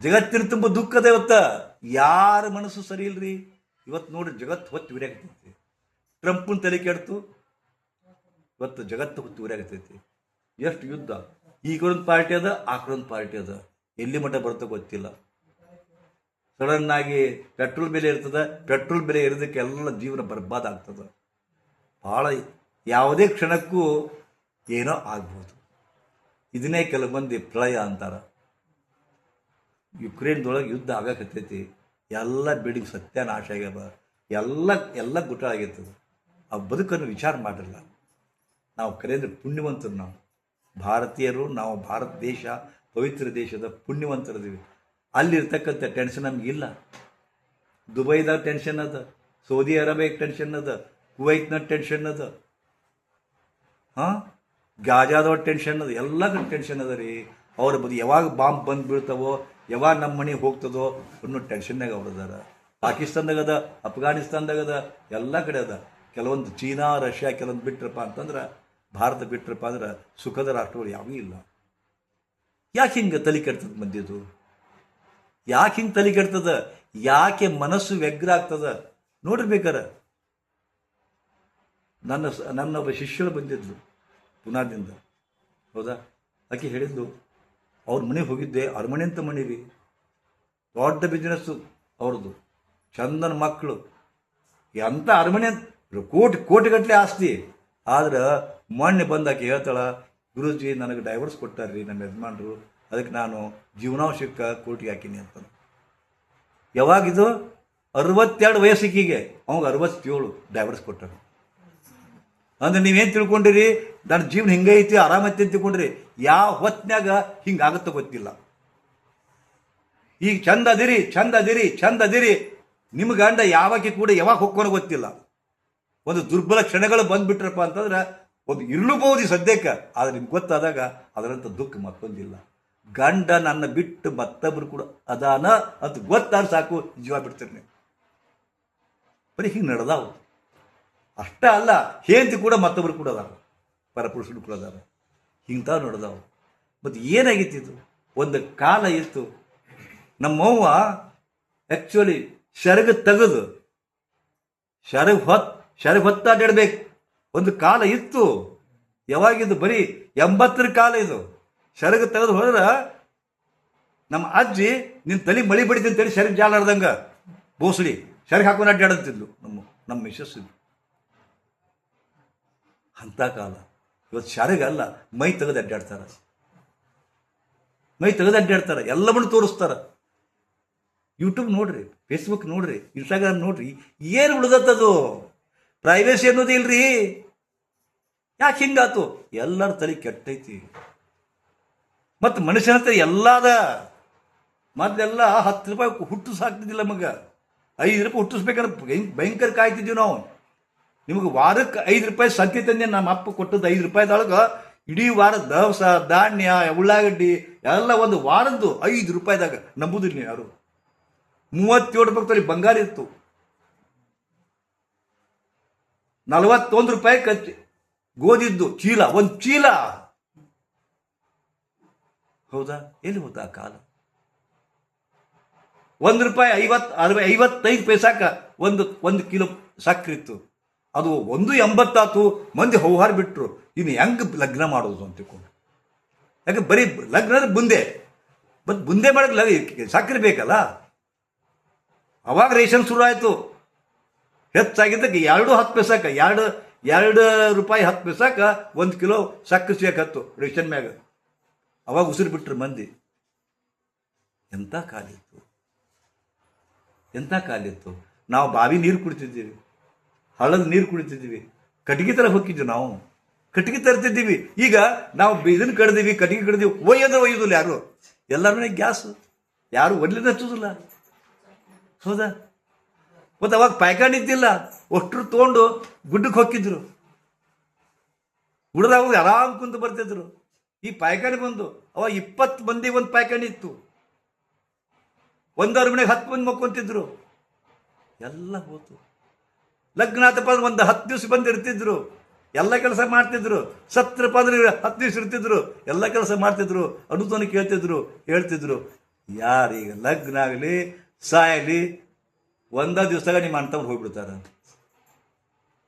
ಜಗತ್ತಿನ ತುಂಬ ದುಃಖದ ಇವತ್ತ. ಯಾರ ಮನಸ್ಸು ಸರಿ ಇಲ್ರಿ. ಇವತ್ತು ನೋಡ್ರಿ ಜಗತ್ತು ಹೊತ್ತು ಉರಿಯಾಗತೈತಿ. ಟ್ರಂಪ್ನ ತಲೆ ಕೆಡ್ತು, ಇವತ್ತು ಜಗತ್ತು ಹೊತ್ತು ಉರಿಯಾಗತೈತಿ. ಎಷ್ಟು ಯುದ್ಧ, ಈ ಕಡೊಂದು ಪಾರ್ಟಿ ಅದ, ಆ ಕಡೊಂದು ಪಾರ್ಟಿ ಅದ. ಎಲ್ಲಿ ಮಟ್ಟ ಬರ್ತೋ ಗೊತ್ತಿಲ್ಲ. ಸಡನ್ ಆಗಿ ಪೆಟ್ರೋಲ್ ಬೆಲೆ ಇರ್ತದ, ಪೆಟ್ರೋಲ್ ಬೆಲೆ ಇರೋದಕ್ಕೆ ಎಲ್ಲ ಜೀವನ ಬರ್ಬಾದ್ ಆಗ್ತದೆ. ಭಾಳ ಯಾವುದೇ ಕ್ಷಣಕ್ಕೂ ಏನೋ ಆಗ್ಬೋದು. ಇದನ್ನೇ ಕೆಲವು ಮಂದಿ ಪ್ರಳಯ ಅಂತಾರ. ಯುಕ್ರೇನ್ದೊಳಗೆ ಯುದ್ಧ ಆಗಕತ್ತೈತಿ, ಎಲ್ಲ ಬಿಲ್ಡಿಂಗ್ ಸತ್ಯನಾಶ ಆಗ್ಯದ, ಎಲ್ಲ ಗುಟ್ಟ ಆಗೈತದ. ಆ ಬದುಕನ್ನು ವಿಚಾರ ಮಾಡಿರಲ್ಲ. ನಾವು ಕರೆಯಂದ್ರೆ ಪುಣ್ಯವಂತರು. ನಾವು ಭಾರತೀಯರು, ನಾವು ಭಾರತ ದೇಶ ಪವಿತ್ರ ದೇಶದ ಪುಣ್ಯವಂತರದೀವಿ. ಅಲ್ಲಿರ್ತಕ್ಕಂಥ ಟೆನ್ಷನ್ ನಮಗಿಲ್ಲ. ದುಬೈದಾಗ ಟೆನ್ಷನ್ ಅದ, ಸೌದಿ ಅರೇಬಿಯಾಗ ಟೆನ್ಷನ್ ಅದ, ಕುವೈತ್ನಾಗ ಟೆನ್ಷನ್ ಅದ, ಗಾಜಾದವ್ರ ಟೆನ್ಷನ್ ಅದ, ಎಲ್ಲ ಕಡೆ ಟೆನ್ಷನ್ ಅದ ರೀ. ಅವ್ರ ಯಾವಾಗ ಬಾಂಬ್ ಬಂದು ಬೀಳ್ತಾವೋ, ಯಾವಾಗ ನಮ್ಮ ಮನೆಗೆ ಹೋಗ್ತದೋ ಅನ್ನೋ ಟೆನ್ಷನ್ನಾಗ ಅವ್ರದಾರ. ಪಾಕಿಸ್ತಾನದಾಗ ಅದ, ಅಫ್ಘಾನಿಸ್ತಾನದಾಗ ಅದ, ಎಲ್ಲ ಕಡೆ ಅದ. ಕೆಲವೊಂದು ಚೀನಾ, ರಷ್ಯಾ ಕೆಲವೊಂದು ಬಿಟ್ರಪ್ಪ ಅಂತಂದ್ರೆ, ಭಾರತ ಬಿಟ್ರಪ್ಪ ಅಂದ್ರೆ ಸುಖದ ರಾಷ್ಟ್ರಗಳು ಯಾವೂ ಇಲ್ಲ. ಯಾಕೆ ಹಿಂಗೆ ತಲೆ ಕೆಡ್ತದ ಮಂದಿದು? ಯಾಕೆ ಹಿಂಗೆ ತಲೆ ಕೆಡ್ತದ? ಯಾಕೆ ಮನಸ್ಸು ವ್ಯಗ್ರ ಆಗ್ತದ? ನೋಡಿರ್ಬೇಕಾರ. ನನ್ನೊಬ್ಬ ಶಿಷ್ಯರು ಬಂದಿದ್ಲು ಪುನಾದಿಂದ, ಹೌದಾ? ಆಕೆ ಹೇಳಿದ್ಲು, ಅವ್ರ ಮನೆಗೆ ಹೋಗಿದ್ದೆ. ಅರಮನೆ ಅಂತ ಮನೆ ರೀ, ದೊಡ್ಡ ಬಿಸ್ನೆಸ್ಸು ಅವ್ರದ್ದು, ಚಂದನ ಮಕ್ಕಳು, ಎಂಥ ಅರಮನೆ ಅಂತ, ಕೋಟಿಗಟ್ಟಲೆ ಆಸ್ತಿ. ಆದ್ರೆ ಮೊನ್ನೆ ಬಂದಾಕೆ ಹೇಳ್ತಾಳ, ಗುರುಜಿ ನನಗೆ ಡೈವರ್ಸ್ ಕೊಟ್ಟಾರ್ರಿ ನಮ್ಮ ಯಜಮಾನ್ರು, ಅದಕ್ಕೆ ನಾನು ಜೀವನಾಂಶಕ್ಕೆ ಕೋರ್ಟಿಗೆ ಹಾಕಿನಿ ಅಂತ. ಯಾವಾಗಿದು? 62 ವಯಸ್ಸಿಗೆ, ಅವಾಗ 67 ಡೈವರ್ಸ್ ಕೊಟ್ಟಾರ. ಅಂದ್ರೆ ನೀವೇನು ತಿಳ್ಕೊಂಡಿರಿ? ನನ್ನ ಜೀವನ ಹಿಂಗೈತಿ, ಆರಾಮೈತಿ ಅಂತ ತಿಳ್ಕೊಂಡ್ರಿ. ಯಾವ ಹೊತ್ನ್ಯಾಗ ಹಿಂಗಾಗತ್ತೋ ಗೊತ್ತಿಲ್ಲ. ಈಗ ಚಂದ ಅದಿರಿ, ನಿಮ್ಮ ಗಂಡ ಯಾವಾಗ ಕೂಡ ಯಾವಾಗ ಹೊಕ್ಕೋನೋ ಗೊತ್ತಿಲ್ಲ. ಒಂದು ದುರ್ಬಲ ಕ್ಷಣಗಳು ಬಂದ್ಬಿಟ್ರಪ್ಪ ಅಂತಂದ್ರೆ ಒಂದು ಇರಲೂಬಹುದು ಸದ್ಯಕ್ಕೆ. ಆದ್ರೆ ನಿಮ್ಗೆ ಗೊತ್ತಾದಾಗ ಅದರಂಥ ದುಃಖ ಮತ್ತೊಂದಿಲ್ಲ. ಗಂಡ ನನ್ನ ಬಿಟ್ಟು ಮತ್ತೊಬ್ಬರು ಕೂಡ ಅದಾನ ಅಂತ ಗೊತ್ತಾರ ಸಾಕು, ಜೀವ ಬಿಡ್ತೀರಿ ನೀವು. ಬರೀ ಹಿಂಗೆ ನಡೆದಾವು. ಅಷ್ಟೇ ಅಲ್ಲ, ಹೇಂತಿ ಕೂಡ ಮತ್ತೊಬ್ರು ಕೂಡ ಅದಾರ, ಪರಪುರುಷರು ಕೂಡ ಅದಾರ. ಹಿಂತಾವ್ ನಡೆದಾವು. ಮತ್ತು ಏನಾಗಿತ್ತಿದು? ಒಂದು ಕಾಲ ಇತ್ತು, ನಮ್ಮವ್ವ ಆ್ಯಕ್ಚುಲಿ ಸೆರಗು ತೆಗೆದು ಸೆರಗು ಹೊತ್ತಾಡಿಡ್ಬೇಕು. ಒಂದು ಕಾಲ ಇತ್ತು. ಯಾವಾಗಿದ್ದು? ಬರೀ 80ರ ಕಾಲ ಇದು. ಸೆರಗು ತೆಗೆದು ಹೋದ್ರೆ ನಮ್ಮ ಅಜ್ಜಿ ನಿನ್ನ ತಲೆ ಮಳಿ ಬಡಿತಿ ಅಂತೇಳಿ ಸೆರಗು ಜಾಲಾಡ್ದಂಗ ಬೋಸಡಿ ಸೆರಗು ಹಾಕೊಂಡು ಅಡ್ಡಾಡುತ್ತಿದ್ಲು ನಮ್ಮ ಮಿಸ್ಸಸ್. ಅಂಥ ಕಾಲ. ಇವತ್ತು ಸೆರಗಲ್ಲ, ಮೈ ತೆಗೆದು ಅಡ್ಡಾಡ್ತಾರೆ, ಎಲ್ಲವನ್ನೂ ತೋರಿಸ್ತಾರೆ. ಯೂಟ್ಯೂಬ್ ನೋಡ್ರಿ, ಫೇಸ್ಬುಕ್ ನೋಡ್ರಿ, ಇನ್ಸ್ಟಾಗ್ರಾಮ್ ನೋಡ್ರಿ, ಏನು ಉಳಿದತ್ತದು? ಪ್ರೈವೇಸಿ ಅನ್ನೋದು ಇಲ್ರಿ. ಯಾಕೆ ಹಿಂಗಾತು? ಎಲ್ಲರ ತಲೆ ಕೆಟ್ಟೈತಿ. ಮತ್ತು ಮನುಷ್ಯನ ಹತ್ರ ಎಲ್ಲದ. ಮೊದಲೆಲ್ಲ 10 ರೂಪಾಯಿ ಹುಟ್ಟು ಸಾಕ್ತಿದ್ದಿಲ್ಲ ನಮಗೆ. 5 ರೂಪಾಯಿ ಹುಟ್ಟಿಸ್ಬೇಕಂದ್ರೆ ಭಯಂಕರ ಕಾಯ್ತಿದ್ದೀವಿ ನಾವು. ನಿಮಗೆ ವಾರಕ್ಕೆ 5 ರೂಪಾಯಿ ಸಂತಿ ತಂದೆ ನಮ್ಮ ಅಪ್ಪ ಕೊಟ್ಟದ್ದು. 5 ರೂಪಾಯಿದೊಳಗೆ ಇಡೀ ವಾರದ ದವಸ, ಧಾನ್ಯ, ಉಳ್ಳಾಗಡ್ಡಿ ಎಲ್ಲ ಒಂದು ವಾರದ್ದು 5 ರೂಪಾಯಿದಾಗ. ನಂಬುದಿಲ್ಲ ಯಾರು. 37 ರೂಪಾಯಿ ಬಂಗಾರ ಇತ್ತು. 41 ರೂಪಾಯಿ ಗೋಧಿದ್ದು ಚೀಲ, ಒಂದು ಚೀಲ. ಹೌದಾ? ಎಲ್ಲಿ ಹೋದ ಆ ಕಾಲ? 1 ರೂಪಾಯಿ 55 ಪೈಸಾಕ ಒಂದು ಕಿಲೋ ಸಕ್ಕರೆ ಇತ್ತು. ಅದು 1.80 ಮಂದಿ ಹೌಹಾರ್ ಬಿಟ್ರು. ಇನ್ನು ಹೆಂಗೆ ಲಗ್ನ ಮಾಡೋದು ಅಂತ ತಿಳ್ಕೊಂಡು. ಯಾಕೆ ಬರೀ ಲಗ್ನ ಬುಂದೆ, ಮತ್ತು ಬುಂದೆ ಮಾಡಕ್ಕೆ ಸಕ್ಕರೆ ಬೇಕಲ್ಲ. ಅವಾಗ ರೇಷನ್ ಶುರು ಆಯಿತು. ಹೆಚ್ಚಾಗಿದ್ದಕ್ಕೆ 2.10 ಪೈಸಾಕ, 2 ರೂಪಾಯಿ 10 ಪೈಸಾಕ 1 ಕಿಲೋ ಸಕ್ಕರೆ ಸಿಗಕತ್ತು ರೇಷನ್ ಮ್ಯಾಗ. ಅವಾಗ ಉಸಿರು ಬಿಟ್ರು ಮಂದಿ. ಎಂಥ ಕಾಲಿತ್ತು. ನಾವು ಬಾವಿ ನೀರು ಕುಡಿತಿದ್ದೀವಿ, ಹಳ್ಳದ ನೀರು ಕುಡಿತಿದ್ದೀವಿ, ಕಟ್ಟಿಗೆ ತರ ಹೋಗಿದ್ವಿ. ನಾವು ಕಟ್ಟಿಗೆ ತರ್ತಿದ್ದೀವಿ. ಈಗ ನಾವು ಇದನ್ನು ಕಡ್ದೀವಿ, ಕಟ್ಟಿಗೆ ಕಡ್ದೀವಿ, ಒಯ್ಯೋದಿಲ್ಲ ಯಾರು. ಎಲ್ಲರ ಮನೆಗೆ ಗ್ಯಾಸ್, ಯಾರು ಒಡ್ಲಿನ ಹಚ್ಚೋದಿಲ್ಲ. ಹೌದಾ? ಮತ್ತು ಅವಾಗ ಪಾಯ್ಕಾನಿ ಇದ್ದಿಲ್ಲ. ಅಷ್ಟರು ತೊಗೊಂಡು ಗುಡ್ಡಕ್ಕೆ ಹೋಗಿದ್ರು. ಗುಡ್ಡದಾಗ ಆರಾಮ್ ಕುಂತು ಬರ್ತಿದ್ರು. ಈ ಪಾಯ್ಕಾನಿ ಬಂದು ಅವಾಗ 20 ಮಂದಿ ಒಂದು ಪಾಯ್ಕಾನಿ ಇತ್ತು. ಒಂದವ್ರ ಮನೆಗೆ 10 ಮಂದಿ ಮಕ್ಕೊಂತಿದ್ರು. ಎಲ್ಲ ಹೋತು. ಲಗ್ನ ಆತಪ್ಪ ಅಂದ್ರೆ ಒಂದು 10 ದಿವಸ ಬಂದು ಇರ್ತಿದ್ರು, ಎಲ್ಲ ಕೆಲಸ ಮಾಡ್ತಿದ್ರು. ಸತ್ರಪ್ಪ ಅಂದ್ರೆ 10 ದಿವಸ ಇರ್ತಿದ್ರು, ಎಲ್ಲ ಕೆಲಸ ಮಾಡ್ತಿದ್ರು. ಅನುದಾನ ಕೇಳ್ತಿದ್ರು, ಹೇಳ್ತಿದ್ರು. ಯಾರೀಗ ಲಗ್ನ ಆಗಲಿ ಸಾಯಲಿ ಒಂದ ದಿವಸದಾಗ ನಿಮ್ಮ ಅಣ್ತವ್ರು ಹೋಗ್ಬಿಡ್ತಾರೆ.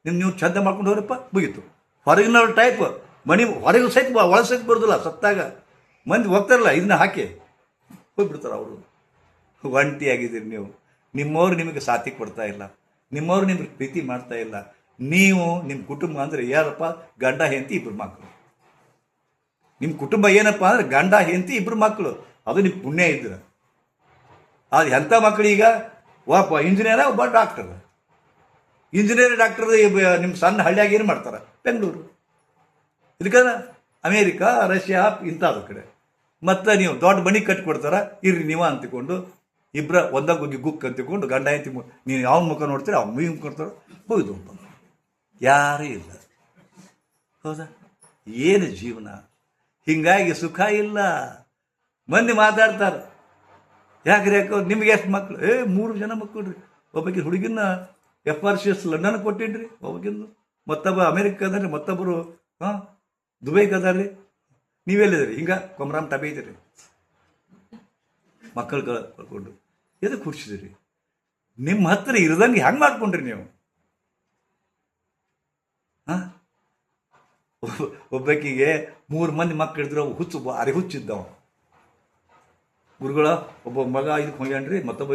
ನೀವು ಚಂದ ಮಾಡ್ಕೊಂಡು ಹೋಗ್ರಪ್ಪ, ಮುಗೀತು. ಹೊರಗಿನವ್ರ ಟೈಪ್ ಮನೆ ಹೊರಗೆ ಸಹಿತ ಒಳ ಸಹಿತ ಬರೋದಿಲ್ಲ. ಸತ್ತಾಗ ಮಂದಿ ಹೋಗ್ತಾರಲ್ಲ, ಇದನ್ನ ಹಾಕಿ ಹೋಗ್ಬಿಡ್ತಾರೆ ಅವರು. ಒಂಟಿಯಾಗಿದ್ದೀರಿ ನೀವು. ನಿಮ್ಮವ್ರು ನಿಮಗೆ ಸಾಥಿ ಕೊಡ್ತಾ ಇಲ್ಲ, ನಿಮ್ಮವ್ರು ನಿಮಗೆ ಪ್ರೀತಿ ಮಾಡ್ತಾ ಇಲ್ಲ. ನೀವು ನಿಮ್ಮ ಕುಟುಂಬ ಅಂದರೆ ಯಾರಪ್ಪ? ಗಂಡ ಹೆಂಡತಿ ಇಬ್ಬರು ಮಕ್ಕಳು. ನಿಮ್ಮ ಕುಟುಂಬ ಏನಪ್ಪ ಅಂದ್ರೆ ಗಂಡ ಹೆಂಡತಿ ಇಬ್ಬರು ಮಕ್ಕಳು. ಅದು ನಿಮ್ಮ ಪುಣ್ಯ ಇದ್ರೆ. ಅದು ಎಂಥ ಮಕ್ಕಳೀಗ ಒಬ್ಬ ಇಂಜಿನಿಯರ, ಒಬ್ಬ ಡಾಕ್ಟರ್. ಇಂಜಿನಿಯರ್ ಡಾಕ್ಟರ್ ನಿಮ್ಮ ಸಣ್ಣ ಹಳ್ಳಿಯಾಗ ಏನು ಮಾಡ್ತಾರೆ? ಬೆಂಗಳೂರು. ಇದಕ್ಕೆ ಅಮೇರಿಕಾ, ರಷ್ಯಾ ಇಂಥದ್ದು ಕಡೆ. ಮತ್ತು ನೀವು ದೊಡ್ಡ ಮನೆ ಕಟ್ಟಿಕೊಡ್ತಾರ, ಇರ್ರಿ ನೀವು ಅಂತಿಕೊಂಡು ಇಬ್ಬರ ಒಂದಾಗ ಹೋಗಿ ಗುಕ್ ಅಂತಿಕೊಂಡು ಗಂಡ ಹೆಂಡತಿ ನೀವು ಯಾವ ಮುಖ ನೋಡ್ತೀರ ಅವ್ನ ಮುಖ ಕೊಡ್ತಾರೆ, ಹೋಗಿದ್ದು ಅಂತ ಯಾರೂ ಇಲ್ಲ. ಹೌದಾ? ಏನು ಜೀವನ? ಹೀಗಾಗಿ ಸುಖ ಇಲ್ಲ. ಮಂದಿ ಮಾತಾಡ್ತಾರೆ, ಯಾಕ್ರಿ ಯಾಕೆ ನಿಮ್ಗೆ ಎಷ್ಟು ಮಕ್ಕಳು? 3 ಜನ ಮಕ್ಕಳು ರೀ. ಒಬ್ಬಕ್ಕೆ ಹುಡುಗಿನ FRCS ಲಂಡನ್ ಕೊಟ್ಟಿಡ್ರಿ, ಒಬ್ಬಗಿಂದು ಮತ್ತೊಬ್ಬ ಅಮೇರಿಕಾದ್ರಿ, ಮತ್ತೊಬ್ಬರು ದುಬೈಗೆ ಅದಾರ್ರಿ. ನೀವೆಲ್ಲಿದ್ರಿ? ಹಿಂಗೆ ಕೊಮರಾಮ್ ಟಬೆ ಇದ್ದೀರಿ. ಮಕ್ಕಳು ಕಳ್ಕೊಂಡು ಎದಕ್ಕೆ ಹುಡ್ಸಿದ್ರಿ? ನಿಮ್ಮ ಹತ್ರ ಇರದಂಗೆ ಹೆಂಗೆ ಮಾಡ್ಕೊಂಡ್ರಿ ನೀವು? ಒಬ್ಬಾಕಿಗೆ 3 ಮಂದಿ ಮಕ್ಕಳು ಹಿಡಿದ್ರು, ಹುಚ್ಚಿದ್ದವ ಗುರುಗಳ. ಒಬ್ಬ ಮಗ ಇದಕ್ಕೆ ಹೋಗ್ಯಾನ್ರಿ, ಮತ್ತೊಬ್ಬ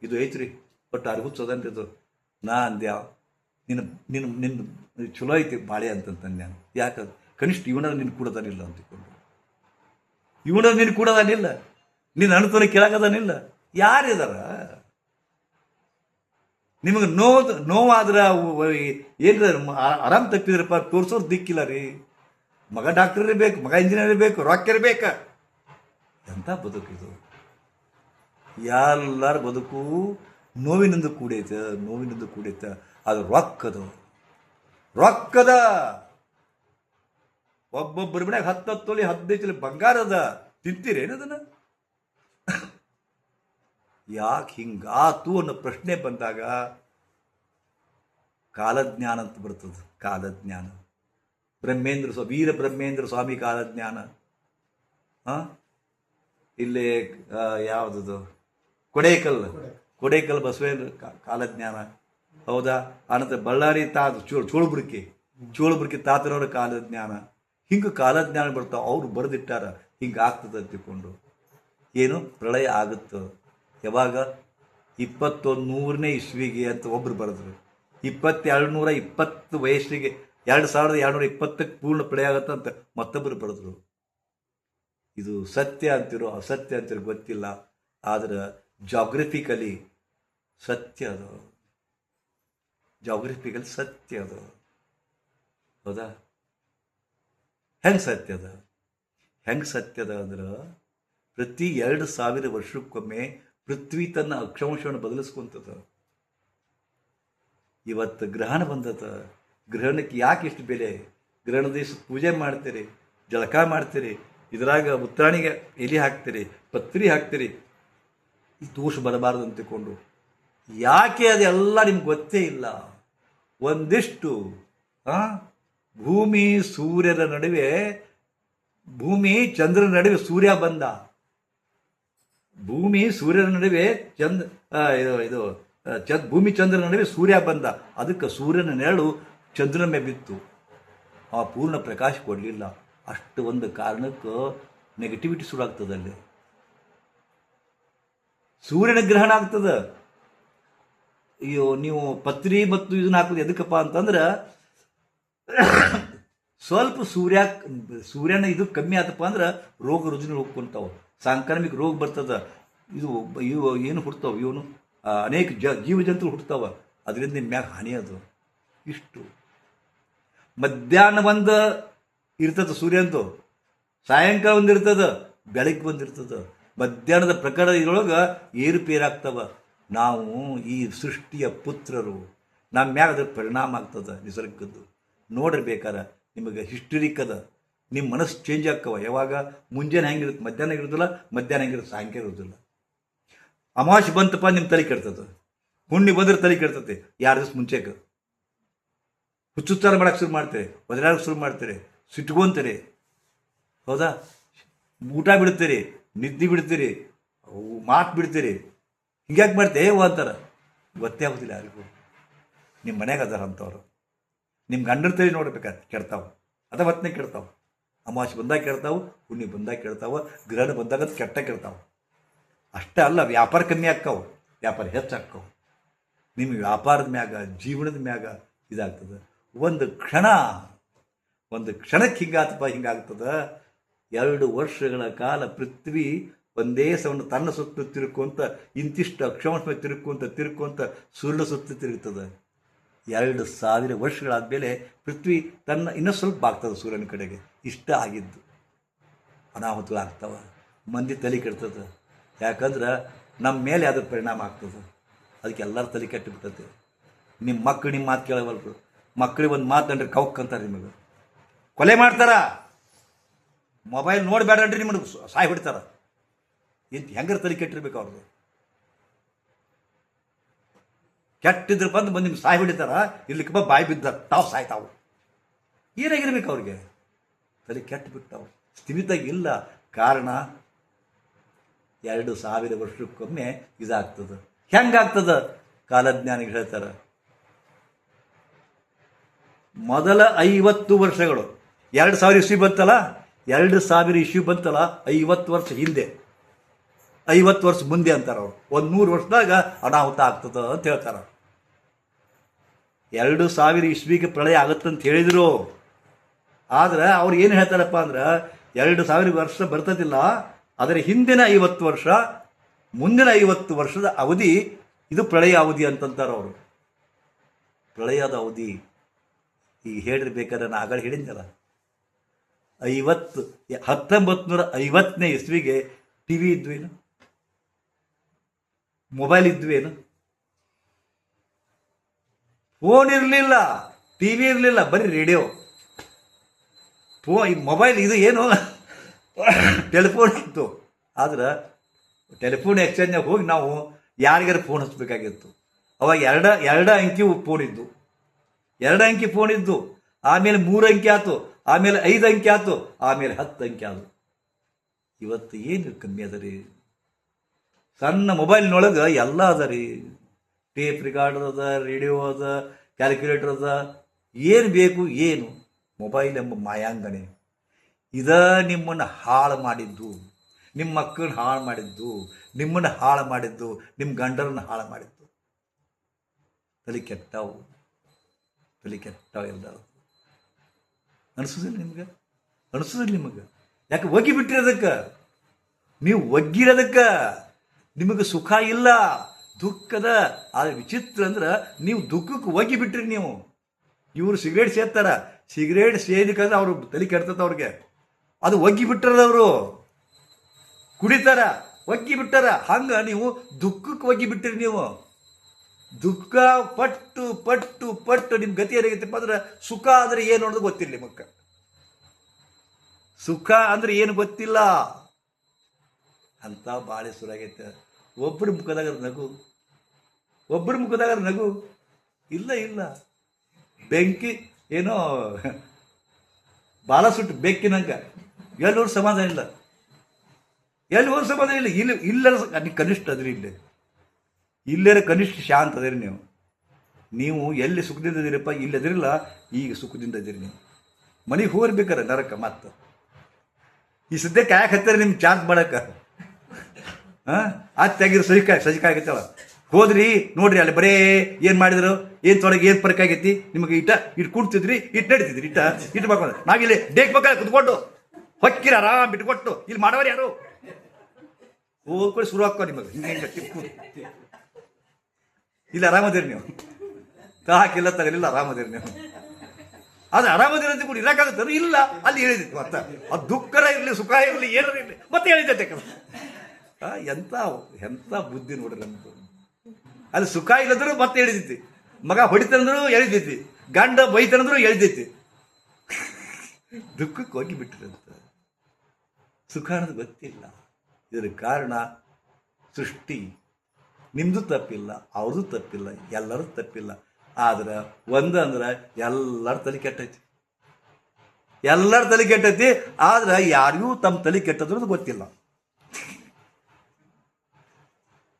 ಇದು ಐತ್ರಿ, ಬಟ್ ಹುಚ್ಚದನ್ರಿ ಇದು. ನಾ ಅಂದ್ಯ ನಿನ್ನ ನಿನ್ನ ನಿನ್ನ ಚಲೋ ಐತಿ ಬಾಳೆ ಅಂತಂತಂದು ನಾನು. ಯಾಕಂದ್ರೆ ಕನಿಷ್ಠ ಇವನಾಗ ನಿನ್ನ ಕೂಡದಾನಿಲ್ಲ ಅಂತಿಕೊಂಡು, ಇವನಾಗ ನಿನ್ನ ಕೂಡದಾನಿಲ್ಲ, ನಿನ್ನ ಅನುತನ ಕೇಳಾಕದಾನಿಲ್ಲ. ಯಾರಿದಾರ? ನಿಮಗೆ ನೋವಾದ್ರೆ ಏನ್ರ ಆರಾಮ್ ತಪ್ಪಿದ್ರಪ್ಪ, ತೋರ್ಸೋರು ದಿಕ್ಕಿಲ್ಲ ರೀ. ಮಗ ಡಾಕ್ಟರ್ ಬೇಕು, ಮಗ ಇಂಜಿನಿಯರ್ ಬೇಕು, ರೊಕ್ಕ ಇರಬೇಕ. ಎಂಥ ಬದುಕಿದು? ಎಲ್ಲರ ಬದುಕು ನೋವಿನಿಂದ ಕೂಡೈತೆ, ನೋವಿನಿಂದ ಕೂಡೈತೆ. ಅದು ರೊಕ್ಕದ ಒಬ್ಬೊಬ್ಬರ ಮನ್ಯಾಗ 10 ತೊಲಿ 15 ತೊಲಿ ಬಂಗಾರದ. ತಿಂತೀರೇನದನ್ನ? ಯಾಕೆ ಹಿಂಗಾತು ಅನ್ನೋ ಪ್ರಶ್ನೆ ಬಂದಾಗ ಕಾಲಜ್ಞಾನ ಅಂತ ಬರ್ತದೆ. ಕಾಲಜ್ಞಾನ, ವೀರ ಬ್ರಹ್ಮೇಂದ್ರ ಸ್ವಾಮಿ ಕಾಲಜ್ಞಾನ. ಇಲ್ಲಿ ಯಾವುದದು ಕೊಡೇಕಲ್ ಬಸವೇಂದ್ರ ಕಾಲಜ್ಞಾನ. ಹೌದಾ? ಆನಂತರ ಬಳ್ಳಾರಿ ಚೋಳಬುರ್ಕಿ ತಾತನವರ ಕಾಲಜ್ಞಾನ. ಹಿಂಗೆ ಕಾಲಜ್ಞಾನ ಬರ್ತಾವ. ಅವ್ರು ಬರೆದಿಟ್ಟಾರ ಹಿಂಗೆ ಆಗ್ತದೆ ಅಂತಿಕೊಂಡು. ಏನು ಪ್ರಳಯ ಆಗುತ್ತೋ ಯಾವಾಗ? 2100ನೇ ಇಸ್ವಿಗೆ ಅಂತ ಒಬ್ರು ಬರೆದ್ರು. 2220 ವಯಸ್ಸಿಗೆ 2220ಕ್ಕೆ ಪೂರ್ಣ ಪ್ರಳಯ ಆಗುತ್ತೆ ಅಂತ ಮತ್ತೊಬ್ಬರು ಬರೆದ್ರು. ಇದು ಸತ್ಯ ಅಂತಿರೋ ಅಸತ್ಯ ಅಂತಿರೋ ಗೊತ್ತಿಲ್ಲ. ಆದ್ರೆ ಜಾಗ್ರಫಿಕಲಿ ಸತ್ಯ ಅದು. ಜಾಗ್ರಫಿಕಲಿ ಸತ್ಯ ಅದು. ಹೌದಾ? ಹೆಂಗೆ ಸತ್ಯದ ಅಂದ್ರೆ ಪ್ರತಿ 2000 ವರ್ಷಕ್ಕೊಮ್ಮೆ ಪೃಥ್ವಿ ತನ್ನ ಅಕ್ಷಾಂಶವನ್ನು ಬದಲಿಸ್ಕೊಂತದ. ಇವತ್ತು ಗ್ರಹಣ ಬಂದದ. ಗ್ರಹಣಕ್ಕೆ ಯಾಕೆ ಇಷ್ಟು ಬೆಲೆ? ಗ್ರಹಣ ದಿವಸ ಪೂಜೆ ಮಾಡ್ತೀರಿ, ಜಳಕ ಮಾಡ್ತೀರಿ, ಇದರಾಗ ಉತ್ತರಾಣಿಗೆ ಎಲೆ ಹಾಕ್ತೀರಿ, ಪತ್ರಿ ಹಾಕ್ತೀರಿ, ಈ ದೋಷ ಬರಬಾರ್ದು ಅಂತಿಕೊಂಡು. ಯಾಕೆ ಅದೆಲ್ಲ ನಿಮ್ಗೆ ಗೊತ್ತೇ ಇಲ್ಲ. ಒಂದಿಷ್ಟು ಭೂಮಿ ಸೂರ್ಯನ ನಡುವೆ, ಭೂಮಿ ಚಂದ್ರನ ನಡುವೆ ಸೂರ್ಯ ಬಂದ. ಭೂಮಿ ಸೂರ್ಯನ ನಡುವೆ ಭೂಮಿ ಚಂದ್ರನ ನಡುವೆ ಸೂರ್ಯ ಬಂದ. ಅದಕ್ಕೆ ಸೂರ್ಯನ ನೆರಳು ಚಂದ್ರನ ಮೇಲೆ ಬಿತ್ತು. ಆ ಪೂರ್ಣ ಪ್ರಕಾಶ ಕೊಡಲಿಲ್ಲ. ಅಷ್ಟು ಒಂದು ಕಾರಣಕ್ಕೆ ನೆಗೆಟಿವಿಟಿ ಶುರು ಅಲ್ಲಿ. ಸೂರ್ಯನ ಗ್ರಹಣ ಆಗ್ತದೆ. ಅಯ್ಯೋ, ನೀವು ಪತ್ರಿ ಮತ್ತು ಇದನ್ನ ಹಾಕೋದು ಎದಕ್ಕಪ್ಪ ಅಂತಂದ್ರೆ ಸ್ವಲ್ಪ ಸೂರ್ಯನ ಇದು ಕಮ್ಮಿ ಆತಪ್ಪ ಅಂದ್ರೆ ರೋಗ ರುಜಿನ ಹೋಗ್ಕೊಂತಾವ, ಸಾಂಕ್ರಾಮಿಕ ರೋಗ ಬರ್ತದ. ಇವು ಏನು ಹುಡ್ತಾವ, ಇವನು ಅನೇಕ ಜೀವ ಜಂತು ಹುಡ್ತಾವ. ಅದರಿಂದ ನಿಮ್ಮ ಮ್ಯಾಗ ಹಾನಿ ಅದು. ಇಷ್ಟು ಮಧ್ಯಾಹ್ನ ಒಂದು ಇರ್ತದೆ ಸೂರ್ಯಂತು, ಸಾಯಂಕಾಲ ಒಂದು ಇರ್ತದೆ, ಬೆಳಗ್ಗೆ ಬಂದಿರ್ತದೆ. ಮಧ್ಯಾಹ್ನದ ಪ್ರಕಾರ ಇದ್ರೊಳಗೆ ಏರುಪೇರಾಗ್ತವ. ನಾವು ಈ ಸೃಷ್ಟಿಯ ಪುತ್ರರು, ನಮ್ಮ ಮ್ಯಾಗ ಅದ್ರ ಪರಿಣಾಮ ಆಗ್ತದೆ ನಿಸರ್ಗದ್ದು. ನೋಡಿರ್ಬೇಕಾರೆ ನಿಮಗೆ ಹಿಸ್ಟರಿಕ್ ಅದ. ನಿಮ್ಮ ಮನಸ್ಸು ಚೇಂಜ್ ಆಗ್ತವ. ಯಾವಾಗ ಮುಂಜಾನೆ ಹೆಂಗಿರುತ್ತೆ ಮಧ್ಯಾಹ್ನ ಇರೋದಿಲ್ಲ, ಮಧ್ಯಾಹ್ನ ಹೆಂಗಿರುತ್ತೆ ಸಾಯಂಕಾಲ ಇರೋದಿಲ್ಲ. ಅಮಾವಾಸ್ಯೆ ಬಂತಪ್ಪ ನಿಮ್ಮ ತಲೆ ಕೆಡ್ತದೆ, ಹುಣ್ಣಿ ಬಂದ್ರೆ ತಲೆ ಕೆಡ್ತತೆ. 2 ದಿವಸ ಮುಂಚೆಗೆ ಹುಚ್ಚುಚ್ಚಾರ ಮಾಡೋಕ್ಕೆ ಶುರು ಮಾಡ್ತೀರಿ, ಒದರಾಡಕ್ಕೆ ಶುರು ಮಾಡ್ತೀರಿ, ಸಿಟ್ಕೊಂತೀರಿ. ಹೌದಾ? ಊಟ ಬಿಡ್ತೀರಿ, ನಿದ್ದೆ ಬಿಡ್ತೀರಿ, ಮಾತು ಬಿಡ್ತೀರಿ, ಹಿಂಗ್ಯಾಕೆ ಮಾಡ್ತೇ ಅಂತಾರೆ. ಗೊತ್ತೇ ಆಗೋದಿಲ್ಲ ಯಾರಿಗೂ. ನಿಮ್ಮ ಮನೆಗೆ ಅದಾರ ಅಂಥವ್ರು. ನಿಮ್ಮ ಗಂಡನ ತಲೆ ನೋಡ್ಬೇಕಾದ್ರೆ ಕೆಡ್ತಾವೆ, ಅದ ಹೊತ್ತನೇ ಕೆಡ್ತಾವೆ. ಅಮಾವಾಸ್ಯೆ ಬಂದಾಗ ಕೆಡ್ತಾವೆ, ಹುಣ್ಣಿ ಬಂದಾಗ ಕೆಡ್ತಾವೆ, ಗ್ರಹಣ ಬಂದಾಗ ಕೆಟ್ಟ ಕೆಡ್ತಾವೆ. ಅಷ್ಟೇ ಅಲ್ಲ, ವ್ಯಾಪಾರ ಕಮ್ಮಿ ಆಕ್ಕಾವು, ವ್ಯಾಪಾರ ಹೆಚ್ಚಾಕ್ಕವು. ನಿಮ್ಮ ವ್ಯಾಪಾರದ ಮ್ಯಾಗ, ಜೀವನದ ಮ್ಯಾಗ ಇದಾಗ್ತದೆ. ಒಂದು ಕ್ಷಣಕ್ಕೆ ಹಿಂಗಾಗ್ತದೆ. 2 ವರ್ಷಗಳ ಕಾಲ ಪೃಥ್ವಿ ಒಂದೇ ಸವನ್ನ ತನ್ನ ಸುತ್ತ ತಿರುಕೊಂತ, ಇಂತಿಷ್ಟು ಅಕ್ಷಾಂಶ ತಿರುಕೊಂತ ಸೂರ್ಯನ ಸುತ್ತ ತಿರುಗ್ತದೆ. 2000 ವರ್ಷಗಳಾದಮೇಲೆ ಪೃಥ್ವಿ ತನ್ನ ಇನ್ನೂ ಸ್ವಲ್ಪ ಆಗ್ತದೆ ಸೂರ್ಯನ ಕಡೆಗೆ. ಇಷ್ಟ ಆಗಿದ್ದು ಅನಾಹುತಗಳಾಗ್ತವೆ. ಮಂದಿ ತಲೆ ಕೆಡ್ತದೆ. ಯಾಕಂದ್ರೆ ನಮ್ಮ ಮೇಲೆ ಅದ್ರ ಪರಿಣಾಮ ಆಗ್ತದೆ. ಅದಕ್ಕೆ ಎಲ್ಲರ ತಲೆ ಕೆಟ್ಟು ಬಿಡ್ತದೆ. ನಿಮ್ಮ ಮಕ್ಕಳು ನಿಮ್ಮ ಮಾತು ಕೇಳವಲ್ರು. ಮಕ್ಕಳಿಗೆ ಒಂದು ಮಾತಂದ್ರೆ ಕೌಕ್ ಅಂತಾರೆ, ನಿಮಗೆ ಕೊಲೆ ಮಾಡ್ತಾರ. ಮೊಬೈಲ್ ನೋಡಬೇಡ್ರಿ, ನಿಮ್ಮನ್ನು ಸಾಯ್ ಬಿಡ್ತಾರ. ಹೆಂಗಾರ ತಲೆ ಕೆಟ್ಟಿರ್ಬೇಕು ಅವ್ರದ್ದು. ಕೆಟ್ಟಿದ್ರೆ ಬಂದು ನಿಮ್ಗೆ ಸಾಯ್ ಬಿಡ್ತಾರ. ಇರ್ಲಿಕ್ಕೆ ಬಾಯಿ ಬಿದ್ದ ತಾವು ಸಾಯ್ತಾವು. ಏನಾಗಿರ್ಬೇಕು ಅವ್ರಿಗೆ? ತಲೆ ಕೆಟ್ಟು ಬಿಡ್ತಾವೆ, ಸ್ಥಿಮಿತ ಇಲ್ಲ. ಕಾರಣ 2000 ವರ್ಷಕ್ಕೊಮ್ಮೆ ಇದಾಗ್ತದೆ. ಹೆಂಗಾಗ್ತದೆ? ಕಾಲಜ್ಞಾನಿಗಳು ಹೇಳ್ತಾರೆ, ಮೊದಲ 50 ವರ್ಷಗಳು 2000 ಇಸ್ವಿ ಬಂತಲ್ಲ, 2000 ಇಸ್ವಿ ಬಂತಲ್ಲ, 50 ವರ್ಷ ಹಿಂದೆ, 50 ವರ್ಷ ಮುಂದೆ ಅಂತಾರೆ ಅವರು. 100 ವರ್ಷದಾಗ ಅನಾಹುತ ಆಗ್ತದ ಅಂತ ಹೇಳ್ತಾರೆ. 2000 ಇಸ್ವಿಗೆ ಪ್ರಳಯ ಆಗುತ್ತಂತ ಹೇಳಿದರು. ಆದ್ರೆ ಅವ್ರು ಏನು ಹೇಳ್ತಾರಪ್ಪ ಅಂದ್ರೆ, 2000 ವರ್ಷ ಬರ್ತದಿಲ್ಲ, ಅದರ ಹಿಂದಿನ 50 ವರ್ಷ, ಮುಂದಿನ 50 ವರ್ಷದ ಅವಧಿ ಇದು ಪ್ರಳಯ ಅವಧಿ ಅಂತಂತಾರೆ ಅವರು. ಪ್ರಳಯದ ಅವಧಿ ಈಗ ಹೇಳಿರ್ಬೇಕಾದ್ರೆ ನಾನು ಆಗಲೇ ಹೇಳಿದ್ನಲ್ಲ, 1950ನೇ ಇಸ್ವಿಗೆ ಟಿವಿ ಇದ್ವೇನು, ಮೊಬೈಲ್ ಇದ್ವೇನು, ಫೋನ್ ಇರಲಿಲ್ಲ, ಟಿವಿ ಇರಲಿಲ್ಲ, ಬರೀ ರೇಡಿಯೋ. ಈ ಮೊಬೈಲ್ ಇದು ಏನು ಟೆಲಿಫೋನ್ ಇತ್ತು. ಆದ್ರೆ ಟೆಲಿಫೋನ್ ಎಕ್ಸ್ಚೇಂಜ್ನಾಗ ಹೋಗಿ ನಾವು ಯಾರಿಗಾರು ಫೋನ್ ಹಚ್ಚಬೇಕಾಗಿತ್ತು. ಅವಾಗ ಎರಡು ಅಂಕಿ ಫೋನ್ ಇದ್ದು, 2 ಅಂಕಿ ಫೋನ್ ಇದ್ದು, ಆಮೇಲೆ 3 ಅಂಕಿ ಆಯ್ತು, ಆಮೇಲೆ 5 ಅಂಕಿ ಆಯ್ತು, ಆಮೇಲೆ 10 ಅಂಕಿ ಆದವು. ಇವತ್ತು ಏನು ಕಮ್ಮಿ ಅದ ರೀ? ಸಣ್ಣ ಮೊಬೈಲ್ನೊಳಗೆ ಎಲ್ಲ ಅದ ರೀ. ಟೇಪ್ ರಿಕಾರ್ಡರ್ ಅದ, ರೇಡಿಯೋ ಅದ, ಕ್ಯಾಲ್ಕುಲೇಟರ್ ಅದ. ಏನು ಬೇಕು ಏನು? ಮೊಬೈಲ್ ಎಂಬ ಮಾಯಾಂಗನೆ ಇದ ನಿಮ್ಮನ್ನು ಹಾಳು ಮಾಡಿದ್ದು, ನಿಮ್ಮ ಮಕ್ಕಳನ್ನ ಹಾಳು ಮಾಡಿದ್ದು, ನಿಮ್ಮನ್ನು ಹಾಳು ಮಾಡಿದ್ದು, ನಿಮ್ಮ ಗಂಡರನ್ನು ಹಾಳು ಮಾಡಿದ್ದು. ತಲೆ ಕೆಟ್ಟವು ಎಲ್ಲ. ಅನಿಸೋದಿಲ್ಲ ನಿಮಗೆ? ಯಾಕೆ ಒಗ್ಗಿಬಿಟ್ಟಿರೋದಕ್ಕೆ? ನೀವು ಒಗ್ಗಿರೋದಕ್ಕೆ ನಿಮಗೆ ಸುಖ ಇಲ್ಲ, ದುಃಖದ. ಆದರೆ ವಿಚಿತ್ರ ಅಂದ್ರೆ ನೀವು ದುಃಖಕ್ಕೆ ಒಗ್ಗಿಬಿಟ್ರಿ. ನೀವು ಇವರು ಸಿಗರೇಟ್ ಸೇರ್ತಾರ, ಸಿಗರೇಟ್ ಸೇದಿಕಂದ್ರೆ ಅವರು ತಲೆ ಕೆಡ್ತದ ಅವ್ರಿಗೆ. ಅದು ಒಗ್ಗಿಬಿಟ್ಟರದವರು ಕುಡಿತಾರ, ಒಗ್ಗಿಬಿಟ್ಟಾರ. ಹಂಗೆ ನೀವು ದುಃಖಕ್ಕೆ ಒಗ್ಗಿಬಿಟ್ಟಿರಿ. ನೀವು ದುಃಖ ಪಟ್ಟು ಪಟ್ಟು ಪಟ್ಟು ನಿಮ್ಮ ಗತಿ ಏನಾಗೈತಪ್ಪ ಅಂದ್ರೆ, ಸುಖ ಅಂದ್ರೆ ಏನು ಅನ್ನೋದು ಗೊತ್ತಿಲ್ಲ ನಿಮಗೆ. ಸುಖ ಅಂದ್ರೆ ಏನು ಗೊತ್ತಿಲ್ಲ ಅಂತ ಬಾಳೆ ಸುರಾಗೈತೆ. ಒಬ್ಬರ ಮುಖದಾಗ ನಗು ಇಲ್ಲ. ಬೆಂಕಿ ಏನೋ ಬಾಲ ಸುಟ್ಟು ಬೆಕ್ಕಿನಂಗ ಎಲ್ಲರೂ ಸಮಾಧಾನ ಇಲ್ಲ. ಇಲ್ಲ ಕನಿಷ್ಠ ಅದ್ರಿ. ಇಲ್ಲೇ ಕನಿಷ್ಠ ಶಾಂತ ಅದಿರಿ. ನೀವು ಎಲ್ಲಿ ಸುಖದಿಂದ ಇದೀರಪ್ಪ, ಇಲ್ಲದಿರಲ್ಲ. ಈಗ ಸುಖದಿಂದ ಇದೀರಿ. ನೀವು ಮನೆಗೆ ಹೋಗ್ಬೇಕಾರೆ ನರಕ. ಮತ್ತೆ ಈ ಸದ್ಯಕ್ಕೆ ಯಾಕೆ ಹತ್ತಾರೆ ನಿಮ್ಗೆ ಚಾರ್ಜ್ ಮಾಡಕ್ಕೆ? ಅದು ತೆಗಿದ್ರು ಸಜಿಕಾಗೈತಲ್ಲ. ಹೋದ್ರಿ ನೋಡ್ರಿ, ಅಲ್ಲಿ ಬರೇ ಏನು ಮಾಡಿದ್ರು, ಏನು ತೊಡಗಿ ಏನು ಪರ್ಕ್ ಆಗೈತಿ ನಿಮಗೆ. ಇಟ್ಟು ಕೂಡ್ತಿದ್ರಿ, ಇಟ್ಟು ನಡೀತಿದ್ರಿ, ಇಟ್ಟು ಮಾಡ್ಕೊಂಡು ನಾವಿಲ್ಲಿ ಡೇಕ್ ಬೇಕಾದ್ರೆ ಕುತ್ಕೊಂಡು ಹೊಕ್ಕಿರ ಆರಾಮ್ ಬಿಟ್ಕೊಟ್ಟು ಇಲ್ಲಿ ಮಾಡೋರು ಯಾರು? ಹೋಗ್ಕೊಂಡು ಶುರು ಹಾಕೋ ನಿಮಗೆ. ಇಲ್ಲಿ ಆರಾಮದಿರಿ ನೀವು. ಹಾಕಿಲ್ಲ ತಗಲಿಲ್ಲ, ಆರಾಮದಿರಿ ನೀವು. ಅದು ಆರಾಮದಿರಂತ ಕೂಡ ಇರಕ್ಕಾಗತ್ತೆ ಇಲ್ಲ. ಅಲ್ಲಿ ಹೇಳಿದಿತ್ತು ಮತ್ತೆ ಅದು ದುಃಖರ ಇರಲಿ, ಸುಖ ಇರಲಿ, ಏನಾರ ಇರಲಿ ಮತ್ತೆ ಹೇಳಿದ್ದೆ. ಎಂಥ ಬುದ್ಧಿ ನೋಡ್ರಿ ನಮ್ದು. ಅಲ್ಲಿ ಸುಖ ಇಲ್ಲದ್ರು ಮತ್ತೆ ಹೇಳಿದೈತಿ, ಮಗ ಹೊಡಿತಂದ್ರು ಎಳಿದೈತಿ, ಗಂಡ ಬೈತಂದ್ರು ಎಳಿದೈತಿ. ದುಃಖಕ್ಕೆ ಹೋಗಿ ಬಿಟ್ಟಿರಂತ. ಸುಖ ಅನ್ನೋದು ಗೊತ್ತಿಲ್ಲ. ಇದರ ಕಾರಣ ಸೃಷ್ಟಿ. ನಿಮ್ಮದು ತಪ್ಪಿಲ್ಲ, ಅವ್ರದ್ದು ತಪ್ಪಿಲ್ಲ, ಎಲ್ಲರೂ ತಪ್ಪಿಲ್ಲ. ಆದ್ರೆ ಒಂದಂದ್ರೆ ಎಲ್ಲರ ತಲೆ ಕೆಟ್ಟೈತಿ. ಆದ್ರೆ ಯಾರಿಗೂ ತಮ್ಮ ತಲೆ ಕೆಟ್ಟದ್ರದ್ದು ಗೊತ್ತಿಲ್ಲ.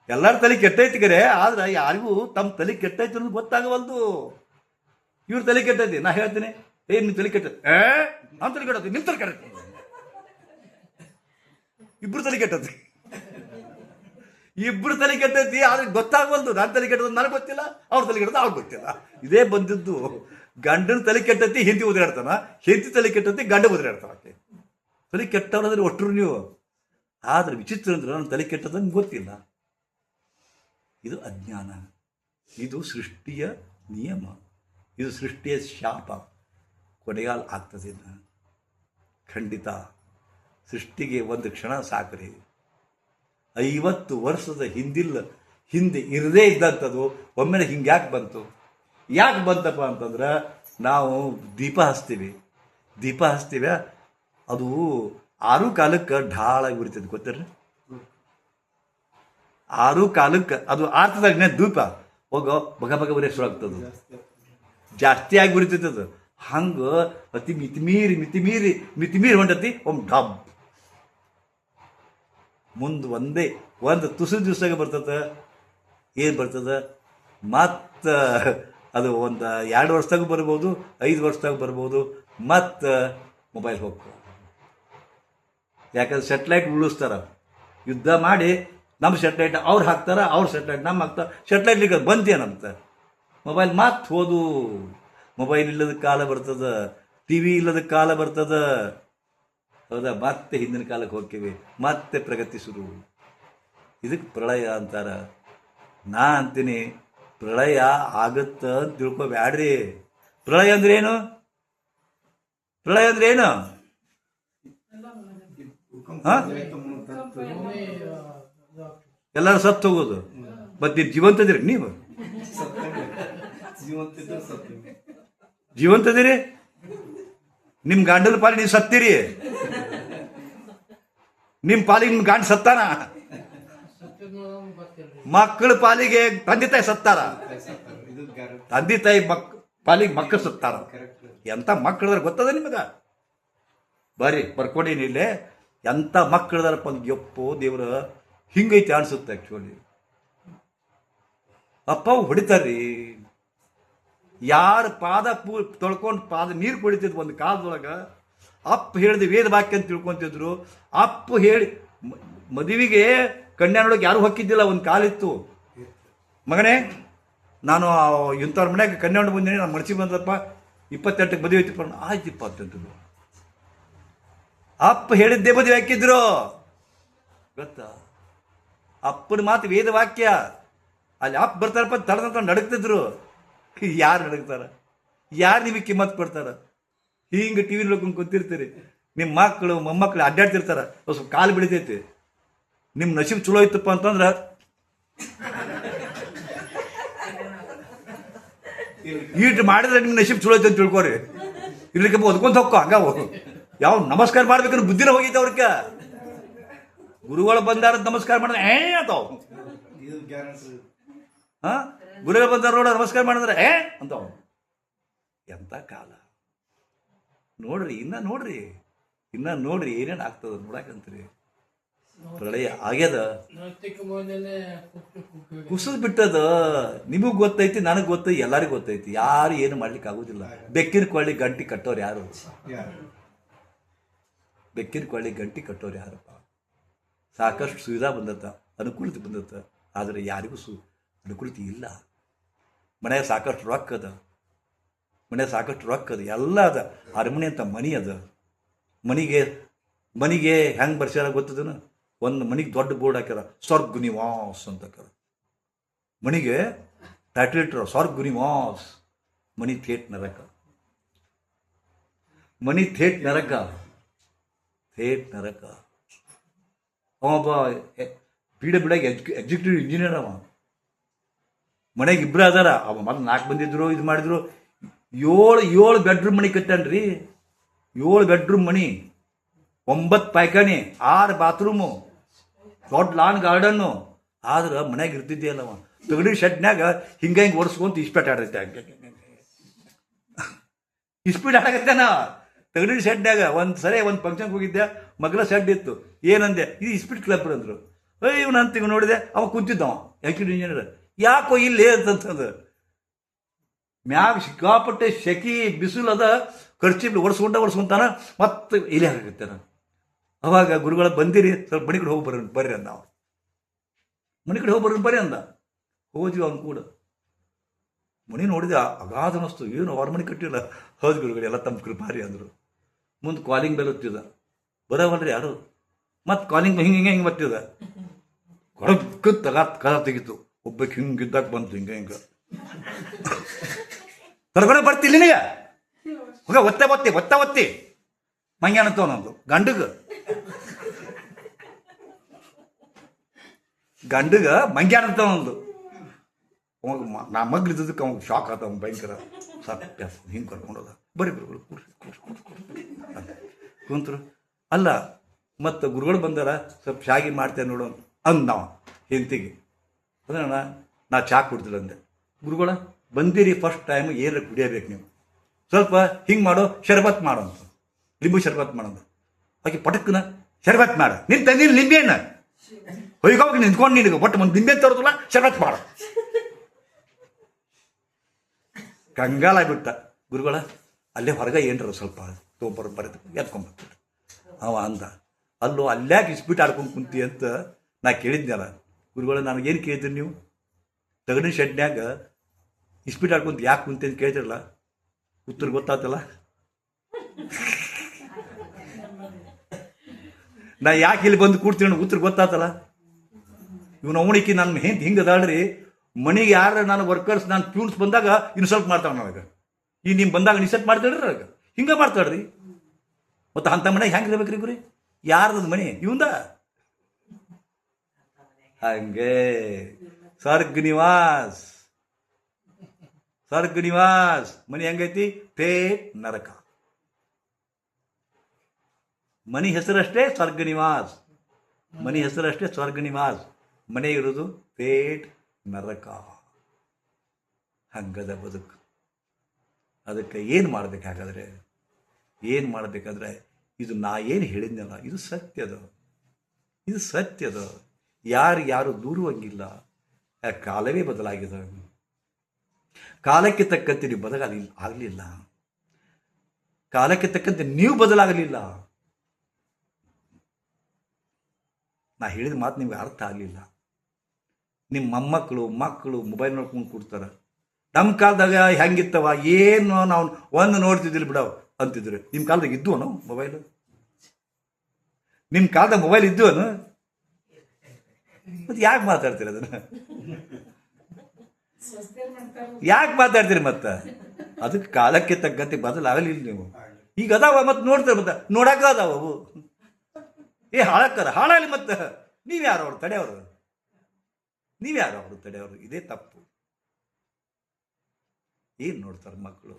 ಎಲ್ಲರ ತಲೆ ಕೆಟ್ಟೈತಿ ಕರೆ, ಆದ್ರೆ ಯಾರಿಗೂ ತಮ್ಮ ತಲೆ ಕೆಟ್ಟೈತಿ ಅನ್ನೋದು ಗೊತ್ತಾಗವಲ್ದು. ಇವ್ರ ತಲೆ ಕೆಟ್ಟೈತಿ, ನಾ ಹೇಳ್ತೀನಿ ನಿಮ್ ತಲೆ ಕೆಟ್ಟೈತಿ, ನಮ್ಮ ತಲೆ ಕೆಟ್ಟೈತಿ, ನಿಮ್ ತಲೆ ಕೆಟ್ಟೈತಿ, ಇಬ್ರು ತಲೆ ಕೆಟ್ಟೈತಿ, ಇಬ್ರು ತಲೆ ಕೆಟ್ಟೈತಿ. ಆದ್ರೆ ಗೊತ್ತಾಗವಲ್ದು. ನನ್ನ ತಲೆ ಕೆಟ್ಟದ ನನಗೆ ಗೊತ್ತಿಲ್ಲ, ಅವ್ರ ತಲೆ ಕೆಟ್ಟದ ಅವ್ರಿಗೆ ಗೊತ್ತಿಲ್ಲ. ಇದೇ ಬಂದಿದ್ದು. ಗಂಡನ ತಲೆ ಕೆಟ್ಟೈತಿ ಹಿಂದಿ ಉದುರಾಡ್ತಾನ, ಹೆಂಡತಿ ತಲೆ ಕೆಟ್ಟೈತಿ ಗಂಡ ಉದುರಾಡ್ತಾನ. ತಲೆ ಕೆಟ್ಟವ್ರಾದ್ರೆ ಒಟ್ಟರು ನೀವು. ಆದ್ರೆ ವಿಚಿತ್ರ ಅಂದ್ರೆ ನನ್ನ ತಲೆ ಕೆಟ್ಟದ ನಿಮ್ಗೆ ಗೊತ್ತಿಲ್ಲ. ಇದು ಅಜ್ಞಾನ. ಇದು ಸೃಷ್ಟಿಯ ನಿಯಮ, ಇದು ಸೃಷ್ಟಿಯ ಶಾಪ. ಕೊನೆಗಾಲ ಆಗ್ತದೆ. ಖಂಡಿತ ಸೃಷ್ಟಿಗೆ ಒಂದು ಕ್ಷಣ ಸಾಕ್ರಿ. 50 ವರ್ಷದ ಹಿಂದೆ ಇರದೇ ಇದ್ದಂಥದ್ದು ಒಮ್ಮೆಲೆ ಹಿಂಗೆ ಯಾಕೆ ಬಂತು? ಯಾಕೆ ಬಂತಪ್ಪ ಅಂತಂದ್ರೆ, ನಾವು ದೀಪ ಹಚ್ತೀವಿ, ಅದು 6 ಕಾಲಕ್ಕೆ ಢಾಳಾಗಿ ಉರಿತದೆ, ಗೊತ್ತಿರ್ರಿ? 6 ಕಾಲಕ್ಕೆ ಅದು ಆರ್ತದಾಗ ದೀಪ ಹೋಗೋ ಬಗ ಬಗ ಉರಿಯ ಶುರು ಆಗ್ತದೆ, ಜಾಸ್ತಿ ಆಗಿ ಉರಿತೈತದು. ಹಂಗೆ ಅತಿ ಮಿತಿಮೀರಿ ಹೊಂಟತಿ. ಡಬ್ ಮುಂದೆ ಒಂದು ತುಸು ದಿವಸಾಗ ಬರ್ತದ. ಏನು ಬರ್ತದ? ಮತ್ತು ಅದು ಒಂದು 2 ವರ್ಷದಾಗ ಬರ್ಬೋದು, 5 ವರ್ಷದಾಗ ಬರ್ಬೋದು. ಮತ್ತು ಮೊಬೈಲ್ ಹೋಗ್ತದೆ. ಯಾಕಂದ್ರೆ ಸೆಟ್ಲೈಟ್ ಉಳಿಸ್ತಾರ, ಯುದ್ಧ ಮಾಡಿ ನಮ್ಮ ಸೆಟ್ಲೈಟ್ ಅವ್ರು ಹಾಕ್ತಾರ, ಅವ್ರ ಸೆಟ್ಲೈಟ್ ನಮ್ಮ ಹಾಕ್ತಾರೆ. ಸೆಟ್ಲೈಟ್ಲಿಗೆ ಬಂದೇನಂತ ಮೊಬೈಲ್ ಮತ್ತೆ ಹೋದು. ಮೊಬೈಲ್ ಇಲ್ಲದ ಕಾಲ ಬರ್ತದ, TV ಇಲ್ಲದ ಕಾಲ ಬರ್ತದ. ಹೌದಾ? ಮತ್ತೆ ಹಿಂದಿನ ಕಾಲಕ್ಕೆ ಹೋಗ್ತೀವಿ, ಮತ್ತೆ ಪ್ರಗತಿ ಶುರು. ಇದಕ್ಕೆ ಪ್ರಳಯ ಅಂತಾರ. ನಾ ಅಂತೀನಿ, ಪ್ರಳಯ ಆಗುತ್ತ ಅಂತ ತಿಳ್ಕೊಬ್ಯಾಡ್ರಿ. ಪ್ರಳಯ ಅಂದ್ರೆ ಏನು? ಎಲ್ಲರೂ ಸತ್ತು ಹೋಗೋದು. ಮತ್ತೆ ನೀವು ಜೀವಂತದಿರಿ? ನೀವು ಜೀವಂತದಿರಿ? ನಿಮ್ಮ ಗಂಡನ ಪಾಲಿ ನೀವು ಸತ್ತೀರಿ? ನಿಮ್ಮ ಪಾಲಿಗೆ ನಿಮ್ಮ ಗಂಡ ಸತ್ತಾನ? ಮಕ್ಕಳ ಪಾಲಿಗೆ ತಂದೆ ತಾಯಿ ಸತ್ತಾರ? ತಂದೆ ತಾಯಿ ಪಾಲಿಗೆ ಮಕ್ಕಳು ಸತ್ತಾರ? ಎಂತ ಮಕ್ಕಳದಾರ ಗೊತ್ತದ ನಿಮಗ? ಬರ್ರಿ ಬರ್ಕೊಡೀನಿ ಇಲ್ಲೇ. ಎಂತ ಮಕ್ಕಳದಾರಪ್ಪ ಅಂದ್ ಯಪ್ಪೋ ದೇವ್ರ, ಹಿಂಗೈತೆ ಅನ್ಸುತ್ತೆ. ಆಕ್ಚುಲಿ ಅಪ್ಪ ಹೊಡಿತಾರ್ರಿ. ಯಾರ ಪಾದ ತೊಳ್ಕೊಂಡು ಪಾದ ನೀರು ಕುಡಿತಿದ್ರು ಒಂದು ಕಾಲದೊಳಗೆ. ಅಪ್ಪ ಹೇಳಿದ ವೇದ ವಾಕ್ಯ ಅಂತ ತಿಳ್ಕೊಂತಿದ್ರು. ಅಪ್ಪ ಹೇಳಿ ಮದುವೆಗೆ ಕನ್ಯಾನೊಳಗೆ ಯಾರು ಹೊಕ್ಕಿದ್ದಿಲ್ಲ. ಒಂದು ಕಾಲಿತ್ತು, ಮಗನೇ ನಾನು ಇಂಥವ್ರ ಮನ್ಯಾಗ ಕನ್ಯಾಣ ಬಂದಿನಿ, ನಾನು ಮನಸ್ಸಿಗೆ ಬಂದಪ್ಪ, 28ಕ್ಕೆ ಮದುವೆ ಐತಿಪ್ಪ. ಆಯ್ತಿಪ್ಪ ಅಂತಂದ್ರು. ಅಪ್ಪ ಹೇಳಿದ್ದೇ ಮದುವೆ ಹಾಕಿದ್ರು ಗೊತ್ತಾ? ಅಪ್ಪನ ಮಾತು ವೇದ ವಾಕ್ಯ. ಅಲ್ಲಿ ಅಪ್ಪ ಬರ್ತಾರಪ್ಪ ತಡೆದಂತ ನಡಗ್ತಿದ್ರು. ಯಾರು ನಡಗ್ತಾರ? ಯಾರು ನಿಮಗೆ ಕಿಮ್ಮತ್ ಕೊಡ್ತಾರ? ಹಿಂಗೆ TV ನೋಡ್ಕೊಂಡು ಕೂತಿರ್ತೀರಿ. ನಿಮ್ಮ ಮಕ್ಕಳು ಮೊಮ್ಮಕ್ಕಳು ಅಡ್ಡಾಡ್ತಿರ್ತಾರ, ಸ್ವಲ್ಪ ಕಾಲು ಬಿಡಿತೈತಿ. ನಿಮ್ಮ ನಸೀಬ್ ಚಲೋ ಇತ್ತಪ್ಪ ಅಂತಂದ್ರೆ ಈಟ್ ಮಾಡಿದ್ರೆ ನಿಮ್ಮ ನಸೀಬ್ ಚಲೋ ಐತೆ ಅಂತ ತಿಳ್ಕೊರಿ. ಇರ್ಲಿಕ್ಕೆ ಒದ್ಕೊಂತ ಹೋಗ್ಕೋ. ಹಂಗ ಯಾವ ನಮಸ್ಕಾರ ಮಾಡ್ಬೇಕಂದ್ರೆ ಬುದ್ಧಿನ ಹೋಗಿದ್ದೆ ಅವ್ರಿಗೆ. ಗುರುಗಳು ಬಂದಾರ ನಮಸ್ಕಾರ ಮಾಡಿದ್ರೆ ಅಂತಾವ್. ಗುರುಗಳು ಬಂದಾರ ನೋಡ ನಮಸ್ಕಾರ ಮಾಡಿದ್ರೆ ಅಂತಾವ್. ಎಂತ ಕಾಲ ನೋಡ್ರಿ. ಇನ್ನ ನೋಡ್ರಿ ಏನೇನು ಆಗ್ತದ ನೋಡಕಂತ್ರಿ. ಪ್ರಳಯ ಆಗ್ಯದ, ಕುಸಿದ್ ಬಿಟ್ಟದ. ನಿಮಗ್ ಗೊತ್ತೈತಿ, ನನಗ್ ಗೊತ್ತೈತಿ, ಎಲ್ಲರಿಗೂ ಗೊತ್ತೈತಿ. ಯಾರು ಏನು ಮಾಡ್ಲಿಕ್ಕೆ ಆಗುದಿಲ್ಲ. ಬೆಕ್ಕಿನ ಕೊಳ್ಳಿ ಗಂಟಿ ಕಟ್ಟೋರು ಯಾರು? ಬೆಕ್ಕಿನ ಕೊಳ್ಳಿ ಗಂಟಿ ಕಟ್ಟೋರು ಯಾರಪ್ಪ? ಸಾಕಷ್ಟು ಸುವಿಧಾ ಬಂದತ್ತ, ಅನುಕೂಲತೆ ಬಂದತ್ತ. ಆದರೆ ಯಾರಿಗೂ ಅನುಕೂಲತೆ ಇಲ್ಲ. ಮನೆಯಾಗ ಸಾಕಷ್ಟು ರೊಕ್ಕ ಅದ, ಎಲ್ಲ ಅದ. ಅರಮನೆ ಅಂತ ಮನಿ ಅದ. ಮನಿಗೆ ಹೆಂಗೆ ಬರ್ಸ್ಯಾರ ಗೊತ್ತದನ? ಒಂದು ಮನಿಗೆ ದೊಡ್ಡ ಬೋರ್ಡ್ ಹಾಕ್ಯಾರ, ಸ್ವರ್ಗ ನಿವಾಸ್ ಅಂತ ಹಾಕ್ಯಾರ. ಮನಿಗೆ ಟೈಟಲ್ ಇಟ್ಟರು, ಸ್ವರ್ಗ ನಿವಾಸ್. ಮನಿ ಥೇಟ್ ನರಕ. ಅವೊಬ್ಬ ಬಿಡಾಗಿ ಎಕ್ಸಿಕ್ಯೂಟಿವ್ ಇಂಜಿನಿಯರ್. ಅವ ಮನೆಗೆ 2 ಅದಾರ. ಅವ ಮೊದಲು 4 ಬಂದಿದ್ರು, ಇದು ಮಾಡಿದ್ರು. 7 ಬೆಡ್ರೂಮ್ ಮನಿ ಕಟ್ಟಾನ್ರಿ. 7 ಬೆಡ್ರೂಮ್ ಮನಿ, 9 ಪಾಯ್ಖಾನೆ, 6 ಬಾತ್ರೂಮು, ದೊಡ್ಡ ಲಾನ್ ಗಾರ್ಡನ್ನು. ಆದ್ರೆ ಮನ್ಯಾಗ ಇರ್ತಿದ್ದೆ ಅಲ್ಲವ. ತಗಡಿ ಶೆಡ್ನ್ಯಾಗ ಹಿಂಗೆ ಓಡಿಸ್ಕೊಂತ ಇಸ್ಪೀಟ್ ಆಡಾಕತ್ತಾನ. ತಗಡಿ ಶೆಡ್ನ್ಯಾಗ ಒಂದು ಫಂಕ್ಷನ್ಗೆ ಹೋಗಿದ್ದೆ, ಮಗಳ ಶೆಡ್ ಇತ್ತು. ಏನಂದೆ, ಇದು ಇಸ್ಪೀಟ್ ಕ್ಲಬ್ ಅಂದರು. ಇವನು ಅಂತೀಗ ನೋಡಿದೆ ಅವ ಕುಂತಿದ್ದವ ಎಕ್ಸಿಕ್ಯೂಟಿವ್ ಇಂಜಿನಿಯರ್. ಯಾಕೋ ಇಲ್ಲಿ ಅಂತಂತಂದು ಮ್ಯಾಗ ಸಿಕ್ಕಾಪಟ್ಟೆ ಸೆಕಿ ಬಿಸಿಲು ಅದ, ಖರ್ಚಿ ಒರ್ಸ್ಕೊಂತಾನ ಮತ್ತೆ ಇಲ್ಲಿ ಹಾಕತ್ತೇನ. ಅವಾಗ ಗುರುಗಳ ಬಂದಿರಿ ಸ್ವಲ್ಪ ಮನೆ ಕಡೆ ಹೋಗಿ ಬರ್ರಿ ಅಂದ. ನಾವು ಮನೆ ಕಡೆ ಹೋಗಿ ಬರ್ರಿ ಅಂದ. ಹೋದ್ವಿ ಅವ್ನು ಕೂಡ ಮನೆ ನೋಡಿದೆ ಅಗಾಧ ಅನ್ನಿಸ್ತು. ಏನು ಅವ್ರ ಮನೆ ಕಟ್ಟಿಲ್ಲ. ಹೌದು ಗುರುಗಳು ಎಲ್ಲ ತಮ್ಮ ಕೃಪಾರಿ ಅಂದರು. ಮುಂದೆ ಕಾಲಿಂಗ್ ಬೆಲ್ ಹೊತ್ತಿದ, ಬರವಲ್ರಿ ಯಾರು. ಮತ್ತು ಕಾಲಿಂಗ್ ಹಿಂಗೆ ಬರ್ತಿದ. ಕೊಡಕ್ಕೆ ಕದ ತೆಗಿತು. ಒಬ್ಬಕ್ಕೆ ಹಿಂಗಿದ್ದಾಗ ಬಂತು ಹಿಂಗೆ ಕರ್ಕೊಂಡೆ ಬರ್ತಿಲ್ಲ ನಿನಗೆ ಹೋಗ ಒತ್ತಿ ಮಂಗ್ಯಾನ ಅಂತವನಂದು ಗಂಡಗ ಮಂಗ್ಯಾನ ಅಂತವನಂದು. ಅವಾಗ ನಾ ಮಗ್ಲಿದ್ದಕ್ಕೆ ಅವಾಗ ಶಾಕ್ ಆತ. ಅವ್ನು ಭಯಂಕರ ಸತ್ಯ ಹಿಂಗೆ ಕರ್ಕೊಂಡೋದ. ಬರೀ ಗುರುಗಳು ಕುಂತರು. ಅಲ್ಲ ಮತ್ತು ಗುರುಗಳು ಬಂದಾರ, ಸ್ವಲ್ಪ ಶಾಗಿ ಮಾಡ್ತೇನೆ ನೋಡು ಅಂದವ ಹೆಂಡತಿಗೆ. ಅಂದ್ರೆ ನಾ ಚಾ ಕುಡ್ದಿಲ್ಲ ಅಂದೆ. ಗುರುಗಳ ಬಂದಿರಿ ಫಸ್ಟ್ ಟೈಮ್ ಏನಾರ ಕುಡಿಯಬೇಕು ನೀವು, ಸ್ವಲ್ಪ ಹಿಂಗೆ ಮಾಡೋ ಶರ್ಬತ್ ಮಾಡೋ ಅಂತ, ಲಿಂಬು ಶರ್ಬತ್ ಮಾಡೋದು. ಆಕೆ ಪಟಕ್ಕನ ಶರ್ಬತ್ ಮಾಡ, ನಿನ್ನ ತಂದಿಲ್ಲ ನಿಂಬೆಹಣ್ಣು ಹೊಯ್ಗೋಗ ನಿಂತ್ಕೊಂಡು ನಿನಗೆ ಒಟ್ಟು ಒಂದು ನಿಂಬೆ ತರೋದಿಲ್ಲ, ಶರ್ಬತ್ ಮಾಡು. ಕಂಗಾಲಾಗ್ಬಿಟ್ಟ. ಗುರುಗಳ ಅಲ್ಲೇ ಹೊರಗೆ ಏನರ ಸ್ವಲ್ಪ ತೊಗೊಂಬರ್ ಬರೆದು ಎತ್ಕೊಂಡ್ಬರ್ತಾರೆ. ಅವ ಅಂದ, ಅಲ್ಲೋ ಅಲ್ಯಾಕೆ ಇಸ್ಬಿಟ್ಟು ಆಡ್ಕೊಂಡು ಕುಂತಿ ಅಂತ ನಾ ಕೇಳಿದ್ನಲ್ಲ. ಗುರುಗಳ ನನಗೇನು ಕೇಳಿದ್ರಿ ನೀವು? ತಗಡಿನ ಶೆಡ್ನ್ಯಾಗ ಇಸ್ಪಿಟ್ ಆಡ್ಕೊಂತ ಯಾಕೆ ಕುಂತಿ ಅಂತ ಕೇಳ್ತಿರಲ್ಲ, ಉತ್ತರ ಗೊತ್ತಾತಲ್ಲ. ನಾ ಯಾಕೆ ಇಲ್ಲಿ ಬಂದು ಕೂಡ್ತೀನಿ ಉತ್ತರ ಗೊತ್ತಾತಲ್ಲ. ಇವನು ಅವಣಿಕೆ ನನ್ನ ಹಿಂಗೆ ಅದಾಳ್ರಿ. ಮನೆಗೆ ಯಾರು ನಾನು ವರ್ಕರ್ಸ್ ನಾನು ಪ್ಯೂನ್ಸ್ ಬಂದಾಗ ಇನ್ನು ಸ್ವಲ್ಪ ಮಾಡ್ತಾವ ನನಗೆ. ಈ ನಿಮ್ಮ ಬಂದಾಗ ನಿಸೆಟ್ ಮಾಡ್ತಾಳ್ರಿ ನನಗೆ ಹಿಂಗೆ ಮಾಡ್ತಾಳ್ರಿ. ಮತ್ತು ಅಂಥ ಮನೆಗೆ ಹೆಂಗೆ ಇರ್ಬೇಕ್ರಿ ಗುರಿ? ಯಾರ್ದದು ಮನೆ? ಇವಂದ ಹಂಗೆ ಸ್ವರ್ಗ ನಿವಾಸ್ ಮನೆ ಹೆಂಗೈತಿ? ಥೇಟ್ ನರಕ. ಮನೆ ಹೆಸರಷ್ಟೇ ಸ್ವರ್ಗ ನಿವಾಸ್, ಮನೆ ಹೆಸರಷ್ಟೇ ಸ್ವರ್ಗ ನಿವಾಸ್, ಮನೆ ಇರೋದು ಥೇಟ್ ನರಕ. ಹಂಗದ ಬದುಕು. ಅದಕ್ಕೆ ಏನು ಮಾಡಬೇಕಾಗಾದ್ರೆ ಇದು ನಾ ಏನು ಹೇಳಿದ್ನಲ್ಲ, ಇದು ಸತ್ಯದ. ಯಾರು ದೂರುವಂಗಿಲ್ಲ. ಕಾಲವೇ ಬದಲಾಗಿದೆ. ಕಾಲಕ್ಕೆ ತಕ್ಕಂತೆ ನೀವು ಆಗಲಿಲ್ಲ, ಕಾಲಕ್ಕೆ ತಕ್ಕಂತೆ ನೀವು ಬದಲಾಗಲಿಲ್ಲ. ನಾ ಹೇಳಿದ ಮಾತು ನಿಮ್ಗೆ ಅರ್ಥ ಆಗಲಿಲ್ಲ. ನಿಮ್ಮ ಮೊಮ್ಮಕ್ಕಳು ಮಕ್ಕಳು ಮೊಬೈಲ್ ನೋಡ್ಕೊಂಡು ಕೊಡ್ತಾರೆ. ನಮ್ಮ ಕಾಲದಾಗ ಹೆಂಗಿತ್ತವ, ಏನು ನಾವು ಒಂದು ನೋಡ್ತಿದ್ದಿಲ್ಲ ಬಿಡವ್ ಅಂತಿದ್ರು. ನಿಮ್ಮ ಕಾಲದಾಗ ಇದ್ದುವನು ಮೊಬೈಲು? ನಿಮ್ಮ ಕಾಲದಾಗ ಮೊಬೈಲ್ ಇದ್ದುವನು? ಮತ್ತೆ ಯಾಕೆ ಮಾತಾಡ್ತೀರಿ ಅದನ್ನು? ಯಾಕೆ ಮಾತಾಡ್ತೀರಿ? ಮತ್ತೆ ಅದಕ್ಕೆ ಕಾಲಕ್ಕೆ ತಕ್ಕಂತೆ ಬದಲಾಗಲಿಲ್ಲ ನೀವು. ಈಗ ಅದಾವ ಮತ್ತೆ ನೋಡ್ತಾರೆ, ಮತ್ತೆ ನೋಡಕ್ಕ ಅದಾವ ಅವು. ಹಾಳಾಗಲಿ. ಮತ್ತೆ ನೀವ್ಯಾರು ಅವ್ರು ತಡೆಯವರು? ಇದೇ ತಪ್ಪು. ಏನು ನೋಡ್ತಾರೆ ಮಕ್ಕಳು?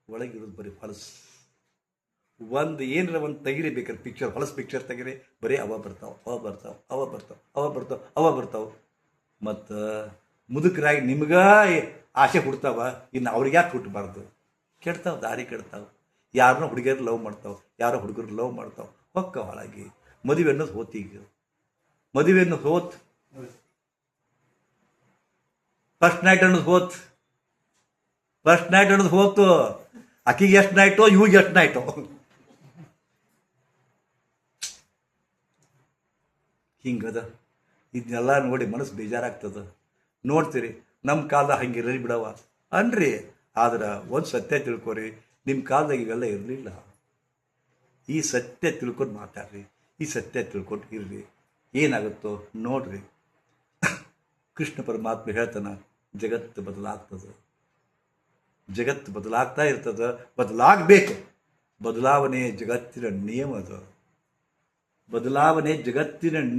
ಒಳಗಿರೋದು ಬರೀ ಹೊಲಸು. ಒಂದು ಏನರ ಒಂದು ತೆಗಿರಿಬೇಕಾರೆ ಪಿಕ್ಚರ್, ಹೊಲಸು ಪಿಕ್ಚರ್ ತೆಗಿರಿ, ಬರೀ ಅವ ಬರ್ತಾವೆ. ಮತ್ತು ಮುದುಕರಾಗಿ ನಿಮ್ಗೆ ಆಸೆ ಹುಡ್ತಾವ, ಇನ್ನು ಅವ್ರಿಗೆ ಯಾಕೆ ಹುಟ್ಟಬಾರ್ದು? ಕೆಡ್ತಾವೆ, ದಾರಿ ಕೆಡ್ತಾವೆ. ಯಾರನ್ನೋ ಹುಡುಗಿಯರು ಲವ್ ಮಾಡ್ತಾವೆ, ಯಾರೋ ಹುಡುಗರು ಲವ್ ಮಾಡ್ತಾವೆ, ಹೊಕ್ಕ ಹಾಳಾಗಿ. ಮದುವೆ ಅನ್ನೋದು ಹೋತ್. ಈಗ ಮದುವೆ ಅನ್ನೋದು ಹೋತ್. ಫಸ್ಟ್ ನೈಟ್ ಅನ್ನೋದು ಹೋತು. ಆಕಿಗೆ ಎಷ್ಟು ನೈಟೋ, ಇವಿಗೆ ಎಷ್ಟು ನೈಟೋ. ಹಿಂಗದ. ಇದನ್ನೆಲ್ಲ ನೋಡಿ ಮನಸ್ಸು ಬೇಜಾರಾಗ್ತದ. ನೋಡ್ತೀರಿ ನಮ್ಮ ಕಾಲದಾಗ ಹಂಗಿರಲಿ ಬಿಡವ ಅನ್ರಿ. ಆದ್ರೆ ಒಂದು ಸತ್ಯ ತಿಳ್ಕೊರಿ, ನಿಮ್ಮ ಕಾಲದಾಗ ಇವೆಲ್ಲ ಇರಲಿಲ್ಲ. ಈ ಸತ್ಯ ತಿಳ್ಕೊಂಡು ಮಾತಾಡ್ರಿ, ಈ ಸತ್ಯ ತಿಳ್ಕೊಂಡು ಇರ್ರಿ. ಏನಾಗುತ್ತೋ ನೋಡ್ರಿ. ಕೃಷ್ಣ ಪರಮಾತ್ಮ ಹೇಳ್ತಾನೆ, ಜಗತ್ತು ಬದಲಾಗ್ತಾ ಇರ್ತದೆ, ಬದಲಾಗಬೇಕು. ಬದಲಾವಣೆ ಜಗತ್ತಿನ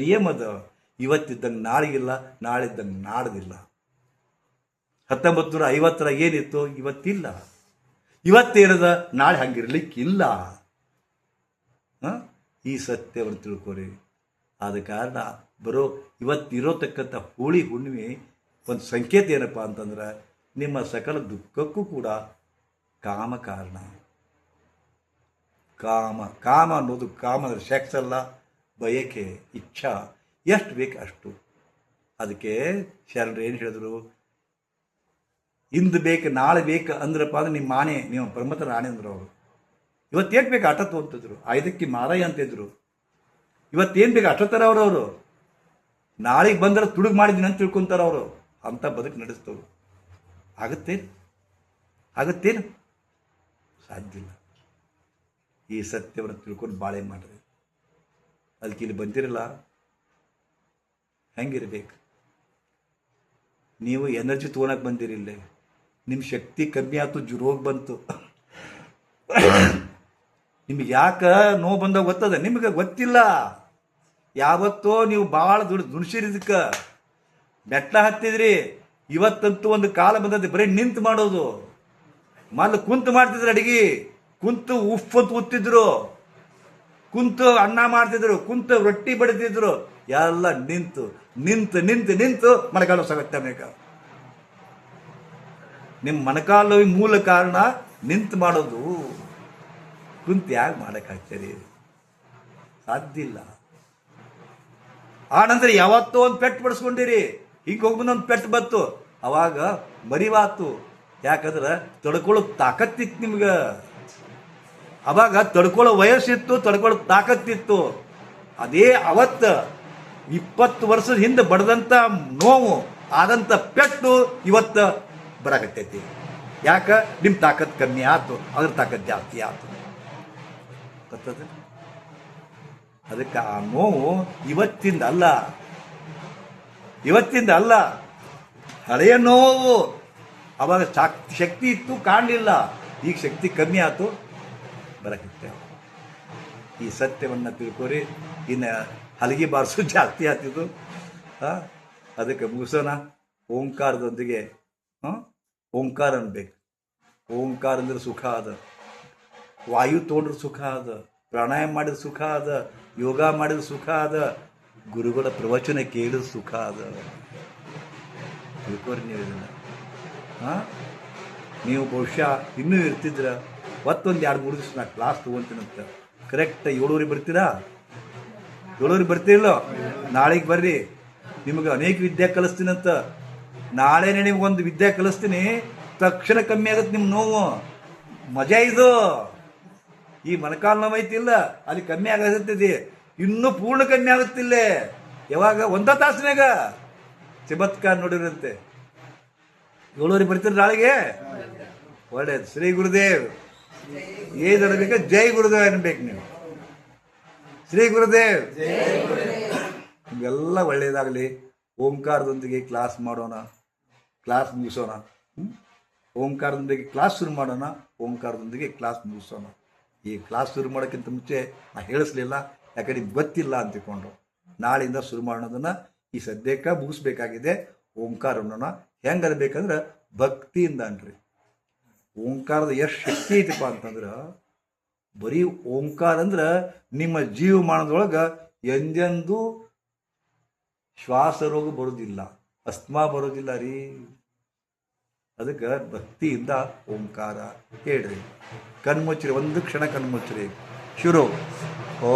ನಿಯಮದ. ಇವತ್ತಿದ್ದಂಗೆ ನಾಳೆಗಿಲ್ಲ, ನಾಳಿದ್ದಂಗೆ ನಾಡ್ದಿಲ್ಲ. 1950 ಏನಿತ್ತು ಇವತ್ತಿಲ್ಲ. ಇವತ್ತೇನದ ನಾಳೆ ಹಂಗಿರ್ಲಿಕ್ಕಿಲ್ಲ. ಈ ಸತ್ಯವನ್ನು ತಿಳ್ಕೊರಿ. ಆದ ಕಾರಣ ಇವತ್ತಿರೋತಕ್ಕಂಥ ಹೋಳಿ ಹುಣ್ಣಿಮೆ ಒಂದು ಸಂಕೇತ ಏನಪ್ಪ ಅಂತಂದ್ರೆ, ನಿಮ್ಮ ಸಕಲ ದುಃಖಕ್ಕೂ ಕೂಡ ಕಾಮ ಕಾರಣ. ಕಾಮ ಅನ್ನೋದು, ಕಾಮ ಅಂದರೆ ಸೆಕ್ಸ್ ಅಲ್ಲ, ಬಯಕೆ, ಇಚ್ಛಾ. ಎಷ್ಟು ಬೇಕು ಅಷ್ಟು. ಅದಕ್ಕೆ ಶರಣರು ಏನು ಹೇಳಿದ್ರು, ಇಂದು ಬೇಕು ನಾಳೆ ಬೇಕು ಅಂದ್ರಪ್ಪ ಅಂದ್ರೆ ನಿಮ್ಮ ಆನೆ, ನೀವು ಪರಮತ ಆನೆ ಅಂದ್ರು ಅವರು. ಇವತ್ತೇನು ಬೇಕು ಆಟ ತೊಗೊಂತಿದ್ರು, ಐದಕ್ಕೆ ಮಾರಾಯ ಅಂತಿದ್ರು. ಇವತ್ತೇನು ಬೇಕು ಅಷ್ಟ ಥರ ಅವರು ನಾಳೆಗೆ ಬಂದ್ರೆ ತುಡುಗು ಮಾಡಿದ್ದೀನಿ ಅಂತ ತಿಳ್ಕೊತಾರೆ ಅವರು. ಅಂಥ ಬದುಕು ನಡೆಸ್ತವ್ರು. ಆಗುತ್ತೇನು? ಸಾಧ್ಯ ಇಲ್ಲ. ಈ ಸತ್ಯವನ್ನು ತಿಳ್ಕೊಂಡು ಬಾಳೆ ಮಾಡ್ರಿ. ಅದಕ್ಕೆ ಇಲ್ಲಿ ಬಂದಿರಲ್ಲ, ಹೆಂಗಿರ್ಬೇಕು? ನೀವು ಎನರ್ಜಿ ತೊಗೊಳಕ್ಕೆ ಬಂದಿರಿಲ್ಲ, ನಿಮ್ಮ ಶಕ್ತಿ ಕಮ್ಮಿ ಆಯ್ತು, ರೋಗ ಬಂತು. ನಿಮ್ಗೆ ಯಾಕೆ ನೋವು ಬಂದಾಗ ಗೊತ್ತದ? ನಿಮಗೆ ಗೊತ್ತಿಲ್ಲ. ಯಾವತ್ತೋ ನೀವು ಭಾಳ ದುಡ್ಸಿರಿದಕ್ಕೆ ಬೆಟ್ಟ ಹತ್ತಿದ್ರಿ. ಇವತ್ತಂತೂ ಒಂದು ಕಾಲ ಬಂದದ್ದು ಬರೀ ನಿಂತು ಮಾಡೋದು. ಮೊದಲು ಕುಂತು ಮಾಡ್ತಿದ್ರು ಅಡಿಗೆ, ಕುಂತು ಉಫ್ ಅಂತ ಉತ್ತಿದ್ರು, ಕುಂತು ಅನ್ನ ಮಾಡ್ತಿದ್ರು, ಕುಂತು ರೊಟ್ಟಿ ಬಡಿತಿದ್ರು. ಎಲ್ಲ ನಿಂತು ನಿಂತು ನಿಂತು ನಿಂತು ಮಳೆಗಾಲ ಸಾಗುತ್ತೆ ಬೇಕ. ನಿಮ್ಮ ಮೊಣಕಾಲು ನೋವಿಗೆ ಮೂಲ ಕಾರಣ ನಿಂತು ಮಾಡೋದು. ಕುಂತು ಯಾಕೆ ಮಾಡೋಕ್ಕಾಗ್ತೀರಿ? ಸಾಧ್ಯ ಇಲ್ಲ. ಆ ನಂತರ ಯಾವತ್ತೋ ಒಂದು ಪೆಟ್ಟು ಬಡಿಸ್ಕೊಂಡಿರಿ, ಹಿಂಗೆ ಹೋಗ್ಬಂದು ಒಂದು ಪೆಟ್ಟು ಬತ್ತು, ಅವಾಗ ಮರಿವಾತು. ಯಾಕಂದ್ರೆ ತಡ್ಕೊಳ್ಳೋ ತಾಕತ್ತಿತ್ತು ನಿಮ್ಗೆ. ಅವಾಗ ತಡ್ಕೊಳ್ಳೋ ವಯಸ್ಸಿತ್ತು, ತಡ್ಕೊಳ್ಳೋ ತಾಕತ್ತಿತ್ತು. ಅದೇ ಅವತ್ತು 20 ವರ್ಷದ ಹಿಂದೆ ಬಡ್ದಂಥ ನೋವು ಆದಂಥ ಪೆಟ್ಟು ಇವತ್ತು ಬರಾಕತ್ತೈತಿ. ಯಾಕೆ? ನಿಮ್ಮ ತಾಕತ್ತು ಕಮ್ಮಿ ಆಯ್ತು, ಅದ್ರ ತಾಕತ್ತು ಜಾಸ್ತಿ ಆಯ್ತು. ಗೊತ್ತದ? ಅದಕ್ಕೆ ಆ ನೋವು ಇವತ್ತಿಂದ ಅಲ್ಲ, ಹಳೆಯ ನೋವು. ಅವಾಗ ಶಕ್ತಿ ಇತ್ತು, ಕಾಣಲಿಲ್ಲ. ಈಗ ಶಕ್ತಿ ಕಮ್ಮಿ ಆಯ್ತು, ಬರಕತ್ತೆ. ಈ ಸತ್ಯವನ್ನು ತಿಳ್ಕೊರಿ. ಇನ್ನು ಹಲಗಿ ಬಾರಿಸು ಜಾಸ್ತಿ ಆಗ್ತಿದ್ದು. ಅದಕ್ಕೆ ಮುಗಿಸೋಣ ಓಂಕಾರದೊಂದಿಗೆ. ಓಂಕಾರ ಅನ್ಬೇಕು. ಓಂಕಾರ ಅಂದ್ರೆ ಸುಖ ಅದ. ವಾಯು ತೊಗೊಂಡ್ರೆ ಸುಖ ಅದ, ಪ್ರಾಣಾಯಾಮ ಮಾಡಿದ್ರೆ ಸುಖ ಅದ, ಯೋಗ ಮಾಡಿದ್ರೆ ಸುಖ ಅದ, ಗುರುಗಳ ಪ್ರವಚನ ಕೇಳಿದ್ರೆ ಸುಖ ಅದ. ತಿಳ್ಕೊರಿ ನೀವು ಇದನ್ನು. ನೀವು ಬಹುಶಃ ಇನ್ನೂ ಇರ್ತಿದ್ರ. ಮತ್ತೊಂದು 2-3 ದಿವಸ ನಾ ಕ್ಲಾಸ್ ತೊಗೊತೀನಂತ. ಕರೆಕ್ಟ್ 7:00 ಬರ್ತೀರಾ? 7:00 ಬರ್ತೀರಲ್ಲೋ? ನಾಳೆಗೆ ಬರ್ರಿ, ನಿಮಗೆ ಅನೇಕ ವಿದ್ಯೆ ಕಲಿಸ್ತೀನಂತ. ನಾಳೆನೇ ನಿಮ್ಗೊಂದು ವಿದ್ಯೆ ಕಲಿಸ್ತೀನಿ, ತಕ್ಷಣ ಕಮ್ಮಿ ಆಗುತ್ತೆ ನಿಮ್ಮ ನೋವು. ಮಜಾ ಇದು. ಈ ಮೊಣಕಾಲು ನೋವು ಐತಿಲ್ಲ, ಅಲ್ಲಿ ಕಮ್ಮಿ ಆಗತ್ತಿದೆ. ಇನ್ನೂ ಪೂರ್ಣ ಕಮ್ಮಿ ಆಗುತ್ತಿಲ್ಲ. ಯಾವಾಗ? 1 ತಾಸಿನಾಗ ಚಮತ್ಕಾರ ನೋಡಿರಂತೆ. 7:00 ಬರ್ತೀರಿ ನಾಳೆಗೆ? ಒಳ್ಳೆಯದು. ಶ್ರೀ ಗುರುದೇವ್ ಏನ್ ಅನ್ಬೇಕ? ಜೈ ಗುರುದೇವ್ ಅನ್ಬೇಕು ನೀವು. ಶ್ರೀ ಗುರುದೇವ್. ನಿಮಗೆಲ್ಲ ಒಳ್ಳೆಯದಾಗಲಿ. ಓಂಕಾರದೊಂದಿಗೆ ಕ್ಲಾಸ್ ಮಾಡೋಣ, ಕ್ಲಾಸ್ ಮುಗಿಸೋಣ. ಓಂಕಾರದೊಂದಿಗೆ ಕ್ಲಾಸ್ ಶುರು ಮಾಡೋಣ, ಓಂಕಾರದೊಂದಿಗೆ ಕ್ಲಾಸ್ ಮುಗಿಸೋಣ. ಈ ಕ್ಲಾಸ್ ಶುರು ಮಾಡೋಕ್ಕಿಂತ ಮುಂಚೆ ನಾ ಹೇಳಿಸ್ಲಿಲ್ಲ, ಯಾಕಂದ್ರೆ ನಿಮ್ಗೆ ಗೊತ್ತಿಲ್ಲ ಅಂತಿಕೊಂಡು. ನಾಳೆಯಿಂದ ಶುರು ಮಾಡೋದನ್ನು ಈ ಸದ್ಯಕ್ಕೆ ಮುಗಿಸ್ಬೇಕಾಗಿದೆ. ಓಂಕಾರ ಅನ್ನೋಣ. ಹೆಂಗೆ ಅನ್ಬೇಕಂದ್ರೆ ಭಕ್ತಿಯಿಂದ ಅನ್ರಿ. ಓಂಕಾರದ ಎಷ್ಟು ಶಕ್ತಿ ಐತಿಪ್ಪ ಅಂತಂದ್ರೆ, ಬರೀ ಓಂಕಾರ ಅಂದ್ರೆ ನಿಮ್ಮ ಜೀವಮಾನದೊಳಗೆ ಎಂದೆಂದೂ ಶ್ವಾಸ ರೋಗ ಬರೋದಿಲ್ಲ, ಅಸ್ತಮಾ ಬರೋದಿಲ್ಲ ರೀ. ಅದಕ್ಕೆ ಭಕ್ತಿಯಿಂದ ಓಂಕಾರ ಹೇಳ್ರಿ. ಕಣ್ಮುಚ್ಚ್ರಿ, ಒಂದು ಕ್ಷಣ ಕಣ್ಮುಚ್ಚ್ರಿ. ಶುರು. ಓ